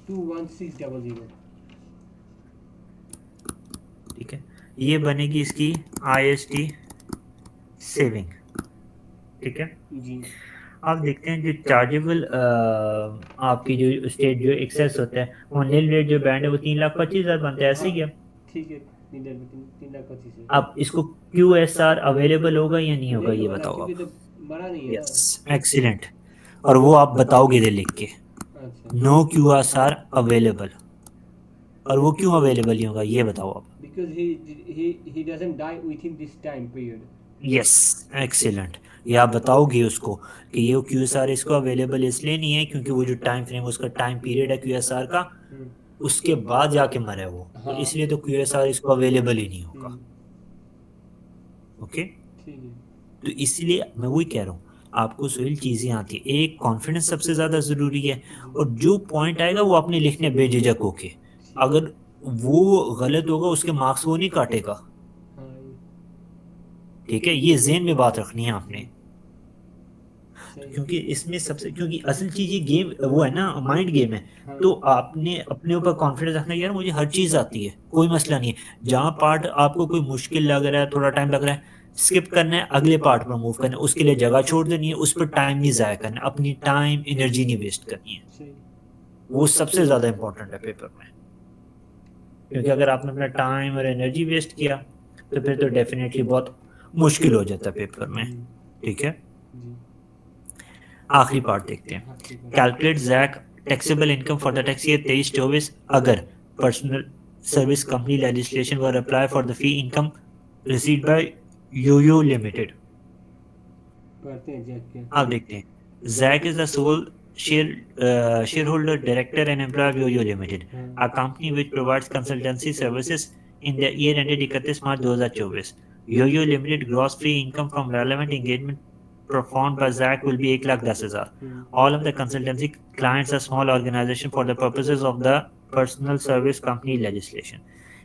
21600। ठीक है, ये बनेगी इसकी IST सेविंग। ठीक है, जी आप देखते हैं जो चार्जेबल आपकी जो स्टेट जो एक्सेस होता है वो नील रेट जो बैंड है वो 3,25,000 बनता है, ऐसे हाँ ही है। ठीक है, 3 लाख 25 है। अब इसको QSR अवेलेबल होगा या नहीं होगा नहीं ये होगा ना, बताओ क्योंकि आप। तो बड़ा नहीं है ना। Yes, excellent. और वो आप बताओगे इधर लिख के, अच्छा, नो QSR अवेलेबल। और वो क्यों अवेलेबल नहीं होगा ये बताओ आप। Because he doesn't die within this time period. Yes, excellent. ये आप बताओगे उसको कि ये QSR इसको अवेलेबल इसलिए नहीं है क्योंकि वो जो टाइम फ्रेम उसका टाइम पीरियड है QSR का, उसके बाद जाके मरे वो, तो हाँ इसलिए तो QSR इसको अवेलेबल ही नहीं होगा। ओके, ठीक है। तो इसलिए मैं वही कह रहा हूँ, आपको सोहेल चीज़ें आती है, एक कॉन्फिडेंस सबसे ज़्यादा ज़रूरी है। और जो पॉइंट आएगा वो आपने लिखने बेझिझक होके, ठीक है। अगर वो गलत होगा उसके मार्क्स वो नहीं काटेगा। हाँ ठीक है, ये जेहन में बात रखनी है आपने। सही। क्योंकि इसमें सबसे, क्योंकि असल चीज़ ये गेम वो है ना, माइंड गेम है। हाँ तो आपने अपने ऊपर कॉन्फिडेंस रखना, यार मुझे हर चीज़ आती है, कोई मसला नहीं है। जहाँ पार्ट आपको कोई मुश्किल लग रहा है, थोड़ा टाइम लग रहा है, स्किप करना है, अगले पार्ट पर मूव करना है, उसके लिए जगह छोड़ देनी है, उस पर टाइम नहीं ज़ाया करना, अपनी टाइम एनर्जी नहीं वेस्ट करनी है। सही। वो सबसे ज़्यादा इंपॉर्टेंट है पेपर में। क्योंकि अगर आपने अपना टाइम और एनर्जी वेस्ट किया तो फिर तो डेफिनेटली बहुत मुश्किल हो जाता है पेपर में। ठीक है, जी आखिरी पार्ट देखते हैं। हाँ ठीक है। Calculate Jack taxable income for the tax year 23-24 अगर personal service company legislation were apply for the fee income received by Yoyo limited. करते हैं जैक के। आप देखते हैं, Jack is the sole shareholder, director and employee of Yo-Yo Limited, a company which provides consultancy services in the year ended 31 March 2024. Yo-Yo Limited gross free income from relevant engagement performed by Zach will be 1,10,000. All of the consultancy clients are small organization for the purposes of the personal service company legislation.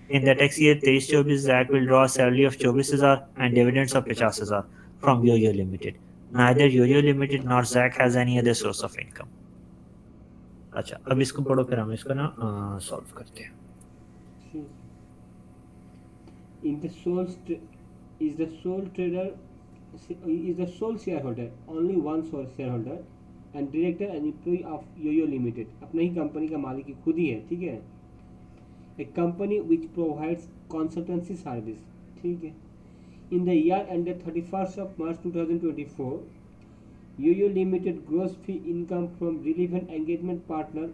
In the tax year 23-24, Zach will draw a salary of 24,000 and dividends of 50,000 from Yo-Yo Limited. Neither Yo-Yo Limited nor Zach has any other source of income. अच्छा, अब इसको पढ़ो फिर हम इसको ना solve करते हैं। ठीक। In the sole is the sole trader is the sole shareholder, only one sole shareholder and director and employee of Yo-Yo Limited. अपना ही कंपनी का मालिक ही खुद ही है, ठीक है। A company which provides consultancy service, ठीक है। In the year ended 31st of March 2024, Yo-Yo Limited gross fee income from relevant engagement partner,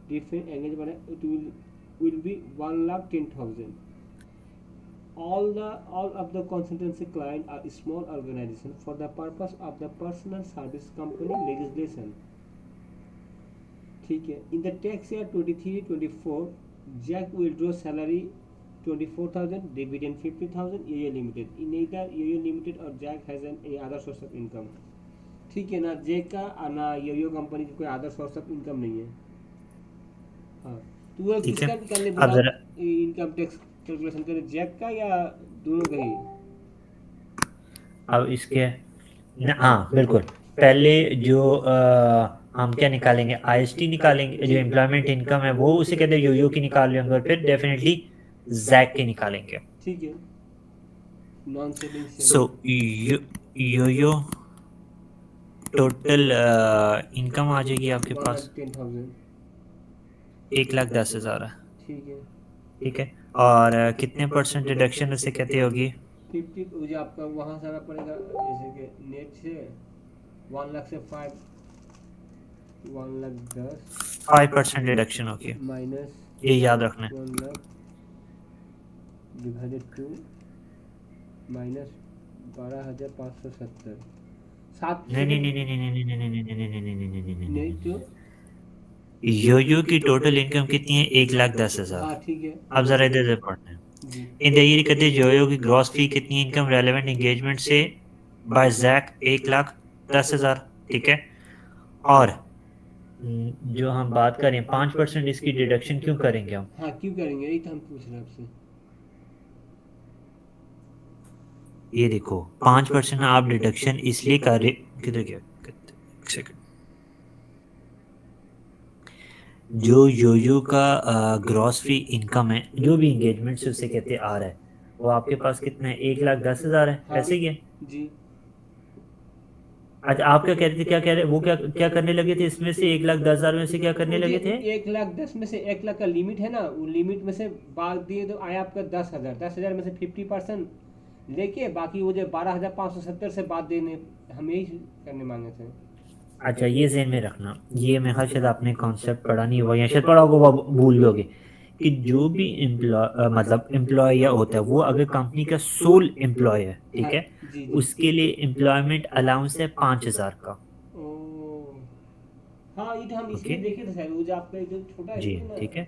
it will be 1,10,000. All of the consultancy clients are small organization for the purpose of the personal service company legislation, ठीक है। In the tax year 23-24, Jack will draw salary 24,000, dividend 50,000, Yo-Yo Limited. In neither Yo-Yo Limited or Jack has any other source of income, ठीक है ना। Jack का और ना Yo Yo company की कोई अदर सोर्स ऑफ इनकम नहीं है। हाँ, तो वो ठीक है, किसका निकालने अब बोला जरा इनकम टैक्स कैलकुलेशन करे, जैक का या दोनों का ही? अब इसके हाँ बिल्कुल, पहले जो हम क्या निकालेंगे, IST निकालेंगे, जो एम्प्लॉयमेंट इनकम है वो उसे कहते हैं योयो की निकाल लेंगे, और फिर डेफिनेटली जैक की निकालेंगे। ठीक है। नॉन सेलिंग सो सेलिंग योयो टोटल इनकम आ जाएगी आपके पास 1,10,000, 1,10,000 है। ठीक है। ठीक है, और कितने परसेंट डिडक्शन उसे कहते होगी? 50 मुझे आपका वहाँ से आना पड़ेगा, जैसे कि नेट से 1,00,000 से 1,10,000 5% डिडक्शन होगी, माइनस ये याद रखना है। 1,00,000 डिवाइडेड 2 माइनस 12,570, सात नहीं नहीं नहीं नहीं नहीं नहीं नहीं नहीं नहीं नहीं नहीं नहीं नहीं नहीं नहीं नहीं नहीं। तो योयो की टोटल इनकम कितनी है? 1,10,000। हाँ ठीक है। अब जरा इधर से पढ़ते हैं। जी इन द ईयर कहते हैं योयो की ग्रॉस फी कितनी इनकम रेलेवेंट एंगेजमेंट से बाय जैक? 1,10,000। ठीक है। और जो हम बात करें 5% इसकी डिडक्शन क्यों करेंगे हम? हाँ, क्यों करेंगे, यही तो हम पूछ रहे हैं आपसे। ये देखो 5% आप डिडक्शन इसलिए कर रहे, किधर गया, एक सेकंड। जो योयो का ग्रॉस फ्री इनकम है, जो भी एंगेजमेंट से उसे कहते आ रहा है, वो आपके पास कितना है, 1,10,000 है, हाँ ऐसे ही है। जी। अच्छा आप क्या कह रहे थे, क्या कह रहे, वो क्या क्या करने लगे थे, इसमें से 1,10,000 में से क्या करने वो जो लगे थे? 1,10,000 में से 1 लाख का लिमिट है ना, वो लिमिट में से बात दिए तो आया आपका 10,000। 10,000 में से 50% लेके बाकी वो जो 12,570 से बात देने, हम यही करने मांगे थे। अच्छा ये ज़हन में रखना, ये मैं ख्याल शायद आपने कॉन्सेप्ट पढ़ा नहीं हुआ या शायद पढ़ा होगा, वो भूल गए कि जो भी मतलब एम्प्लॉय या होता है, वो अगर कंपनी का सोल एम्प्लॉय है, हाँ ठीक है, जी जी। उसके लिए एम्प्लॉयमेंट अलाउंस है 5,000 का। ओ, हाँ ये तो हम ओके, इसमें देखे थे शायद, वो जो आपका एक जो छोटा जी स्कूल ना। ठीक है।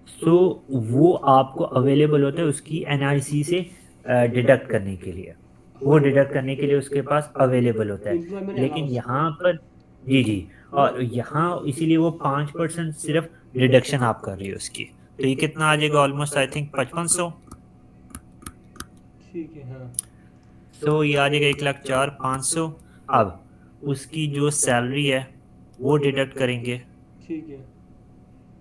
सो वो आपको अवेलेबल होता है उसकी एनआईसी से डिडक्ट करने के लिए, वो हाँ, डिडक्ट करने के लिए उसके पास अवेलेबल होता है। एम्प्लॉयमेंट लेकिन अलाउंस। यहाँ पर, जी जी, और यहाँ इसीलिए वो 5% सिर्फ डिडक्शन आप कर रही हो उसकी। तो ये कितना आ जाएगा, ऑलमोस्ट आई थिंक 5500। ठीक है हाँ। सो ये आ जाएगा 1,04,500। अब उसकी जो सैलरी है वो डिडक्ट करेंगे, ठीक है।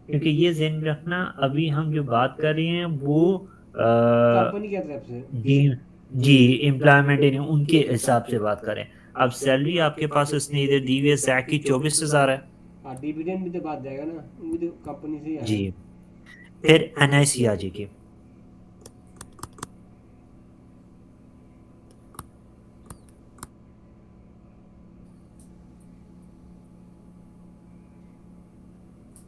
क्योंकि ये ज़हन में रखना अभी हम जो बात कर रहे हैं वो कंपनी की तरफ से। जी, जी एम्प्लॉयमेंट इन उनके हिसाब से बात करें। अब सैलरी आपके पास उसने इधर दी हुई है जैक की 24,000 है। हाँ, डिविडेंड भी तो बात जाएगा ना, वो भी तो कंपनी से ही जी, आया। फिर एनआईसी आ जाएगी।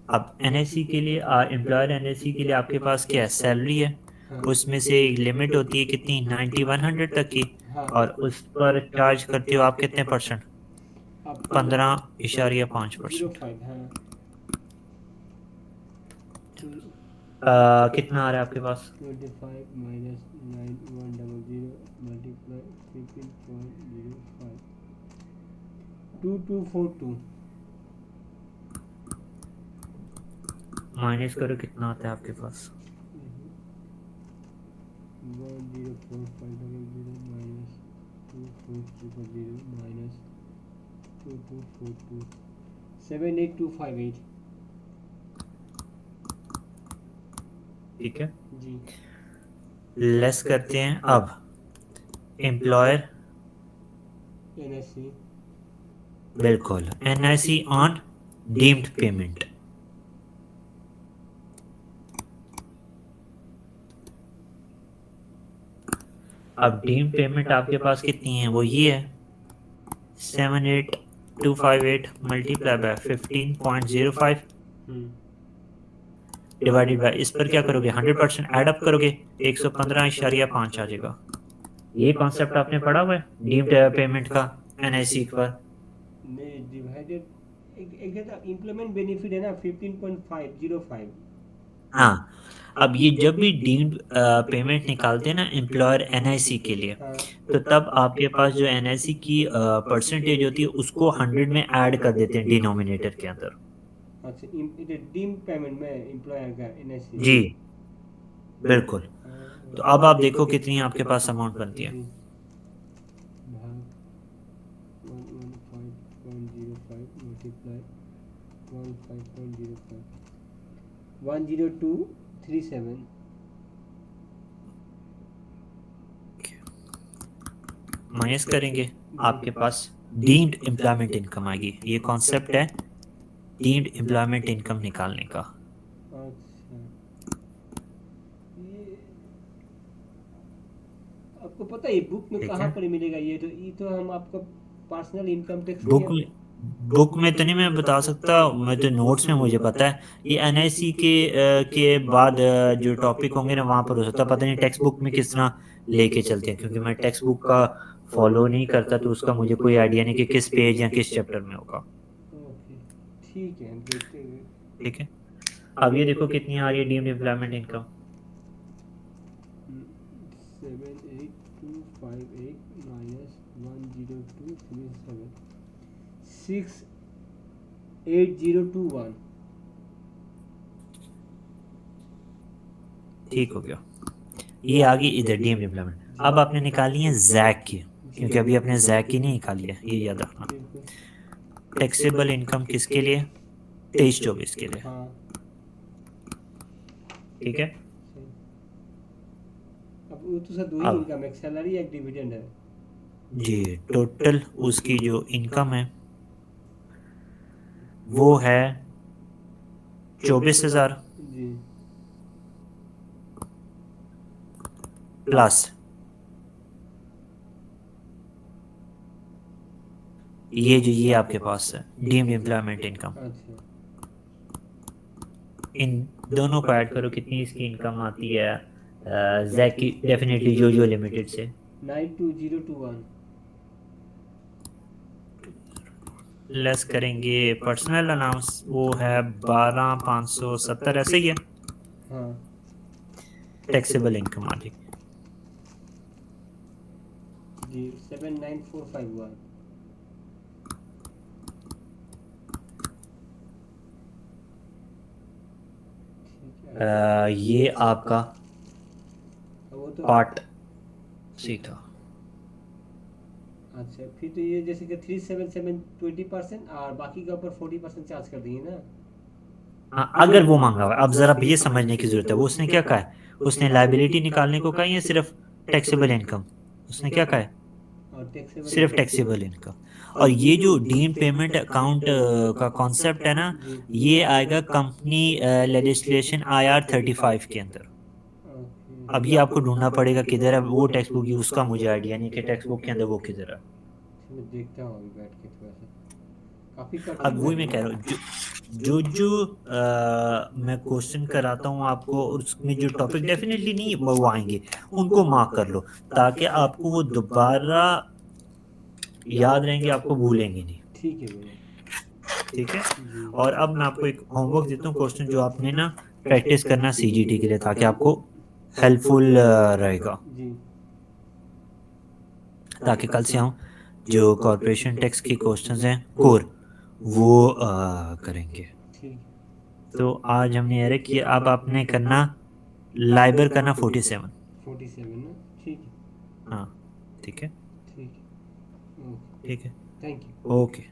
अब एनआईसी के लिए, एम्प्लॉयर एनआईसी के लिए आपके पास क्या है, सैलरी है, हाँ उसमें से एक लिमिट होती है कितनी, 9100 तक की, हाँ। और उस पर चार्ज करते हो आप कितने परसेंट, अब 15.5%। 05 हाँ। कितना आ रहा है आपके पास? 25 माइनस 9100 मल्टीप्लाई 15.05, 2242। माइनस करो कितना आता है आपके पास? 104,500 माइनस 24,000 माइनस 2242, 78258। ठीक है, जी। लेस करते हैं अब एम्प्लॉयर, NSC। बिल्कुल एनआईसी ऑन डीम्ड पेमेंट। अब डीम्ड पेमेंट आपके पास कितनी है, वो ये है 78258 multiply by 15.05 hmm. Divided by, इस पर क्या करोगे, 100% ऐड अप करोगे, 115.5 आ जाएगा। ये कॉन्सेप्ट आपने पढ़ा हुआ है डीम्ड पेमेंट का एनआईसी पर? नहीं, डिवाइडेड एक एक है ना, इम्प्लीमेंट बेनिफिट है ना 15.505। हाँ, अब ये जब भी डीम्ड पेमेंट निकालते हैं ना एम्प्लॉयर एनआईसी के लिए, हाँ। तो तब आपके पास जो एनआईसी की परसेंटेज होती है उसको 100 में ऐड कर देते हैं डिनोमिनेटर के अंदर। अच्छा, इधर डीम पेमेंट में एम्प्लॉयर का NSC। जी बिल्कुल। तो अब आप देखो कितनी आपके पास अमाउंट बनती है। जी। भाग 115.05 मल्टीप्लाई 15.05, 10237। माइनस करेंगे, आपके पास डीम्ड एम्प्लॉयमेंट इनकम आएगी। ये कॉन्सेप्ट है डीम्ड एम्प्लॉयमेंट इनकम निकालने का। अच्छा, ये आपको पता है बुक में ठीक कहाँ है, पर मिलेगा, ये तो हम आपका पर्सनल इनकम टैक्स बुक के। में, बुक में तो नहीं मैं बता सकता, मैं तो नोट्स में मुझे पता है। ये एनआईसी के बाद जो टॉपिक होंगे ना वहाँ पर हो सकता है, पता नहीं टेक्स्ट बुक में किस तरह लेके चलते हैं, क्योंकि मैं टेक्स्ट बुक का फॉलो नहीं करता, तो उसका मुझे कोई आइडिया नहीं कि किस पेज या किस चैप्टर में होगा। ओके, ठीक है, हम देखते हैं। ठीक है, अब ये देखो कितनी आ रही है डीम्ड एम्प्लॉयमेंट इनकम। 78258 माइनस 10237, 68021। ठीक हो गया, ये आ गई इधर डीम्ड एम्प्लॉयमेंट। अब आपने निकाली है जैक की, क्योंकि अभी आपने जैक की नहीं निकाली है, ये याद रखना। बिल्कुल। टैक्सेबल इनकम किसके लिए? 23-24 के लिए। हाँ ठीक है, सही। अब वो तो सर दो ही अब इनकम, एक सैलरी एक डिविडेंड है। जी टोटल उसकी जो इनकम है वो है 24,000 जी प्लस ये आपके पास है डीम्ड एम्प्लॉयमेंट इनकम। अच्छा। इन दोनों को ऐड करो, कितनी इसकी इनकम आती है जैक की? डेफिनेटली जो जो लिमिटेड से 92021। लेस करेंगे पर्सनल अलाउंस, वो है 12,570, ऐसे ही है। हाँ टैक्सेबल इनकम आ जाएगी। जी 79451। ठीक है। ये आपका वो तो पार्ट सी ठीक है। था। अच्छा फिर तो ये जैसे कि 377 20% और बाकी का ऊपर 40% चार्ज कर दिए ना। हाँ, अगर वो मांगा हुआ है, अब जरा ये समझने की जरूरत है वो उसने क्या कहा है। उसने लाइबिलिटी निकालने को कहा या सिर्फ टैक्सेबल इनकम? उसने क्या कहा है? और टैक्सेबल सिर्फ इनकम। Taxable income. और ये जो डीम पेमेंट अकाउंट का कॉन्सेप्ट है ना, जी ये आएगा कंपनी लेजिस्लेशन IR 35 के अंदर। अब ओके। ये आपको ढूंढना पड़ेगा किधर है वो टेक्स्ट बुक, उसका मुझे आइडिया नहीं कि टेक्स्ट बुक के अंदर वो किधर है। मैं देखता हूँ अभी बैठ के थोड़ा सा, काफ़ी अब कठिन वही लग मैं रहा कह रहा हूँ, जो मैं क्वेश्चन कराता हूँ आपको, उसमें जो टॉपिक डेफिनेटली नहीं वो आएंगे, उनको मार्क कर लो, ताकि आपको वो दोबारा याद रहेंगे, आपको भूलेंगे नहीं। ठीक है भैया। ठीक है। जी और अब मैं आपको एक होमवर्क देता हूँ, क्वेश्चन जो आपने ना प्रैक्टिस करना CGT के लिए, ताकि आपको हेल्पफुल रहेगा, जी ताकि कल से हम जो कॉरपोरेशन टैक्स के क्वेश्चंस हैं कोर वो करेंगे। ठीक। तो आज हमने ये किया, अब आपने करना लाइबर करना 47। 47 ना, ठीक है। हाँ ठीक है। ठीक है, ओके। ठीक है। Thank you. ओके।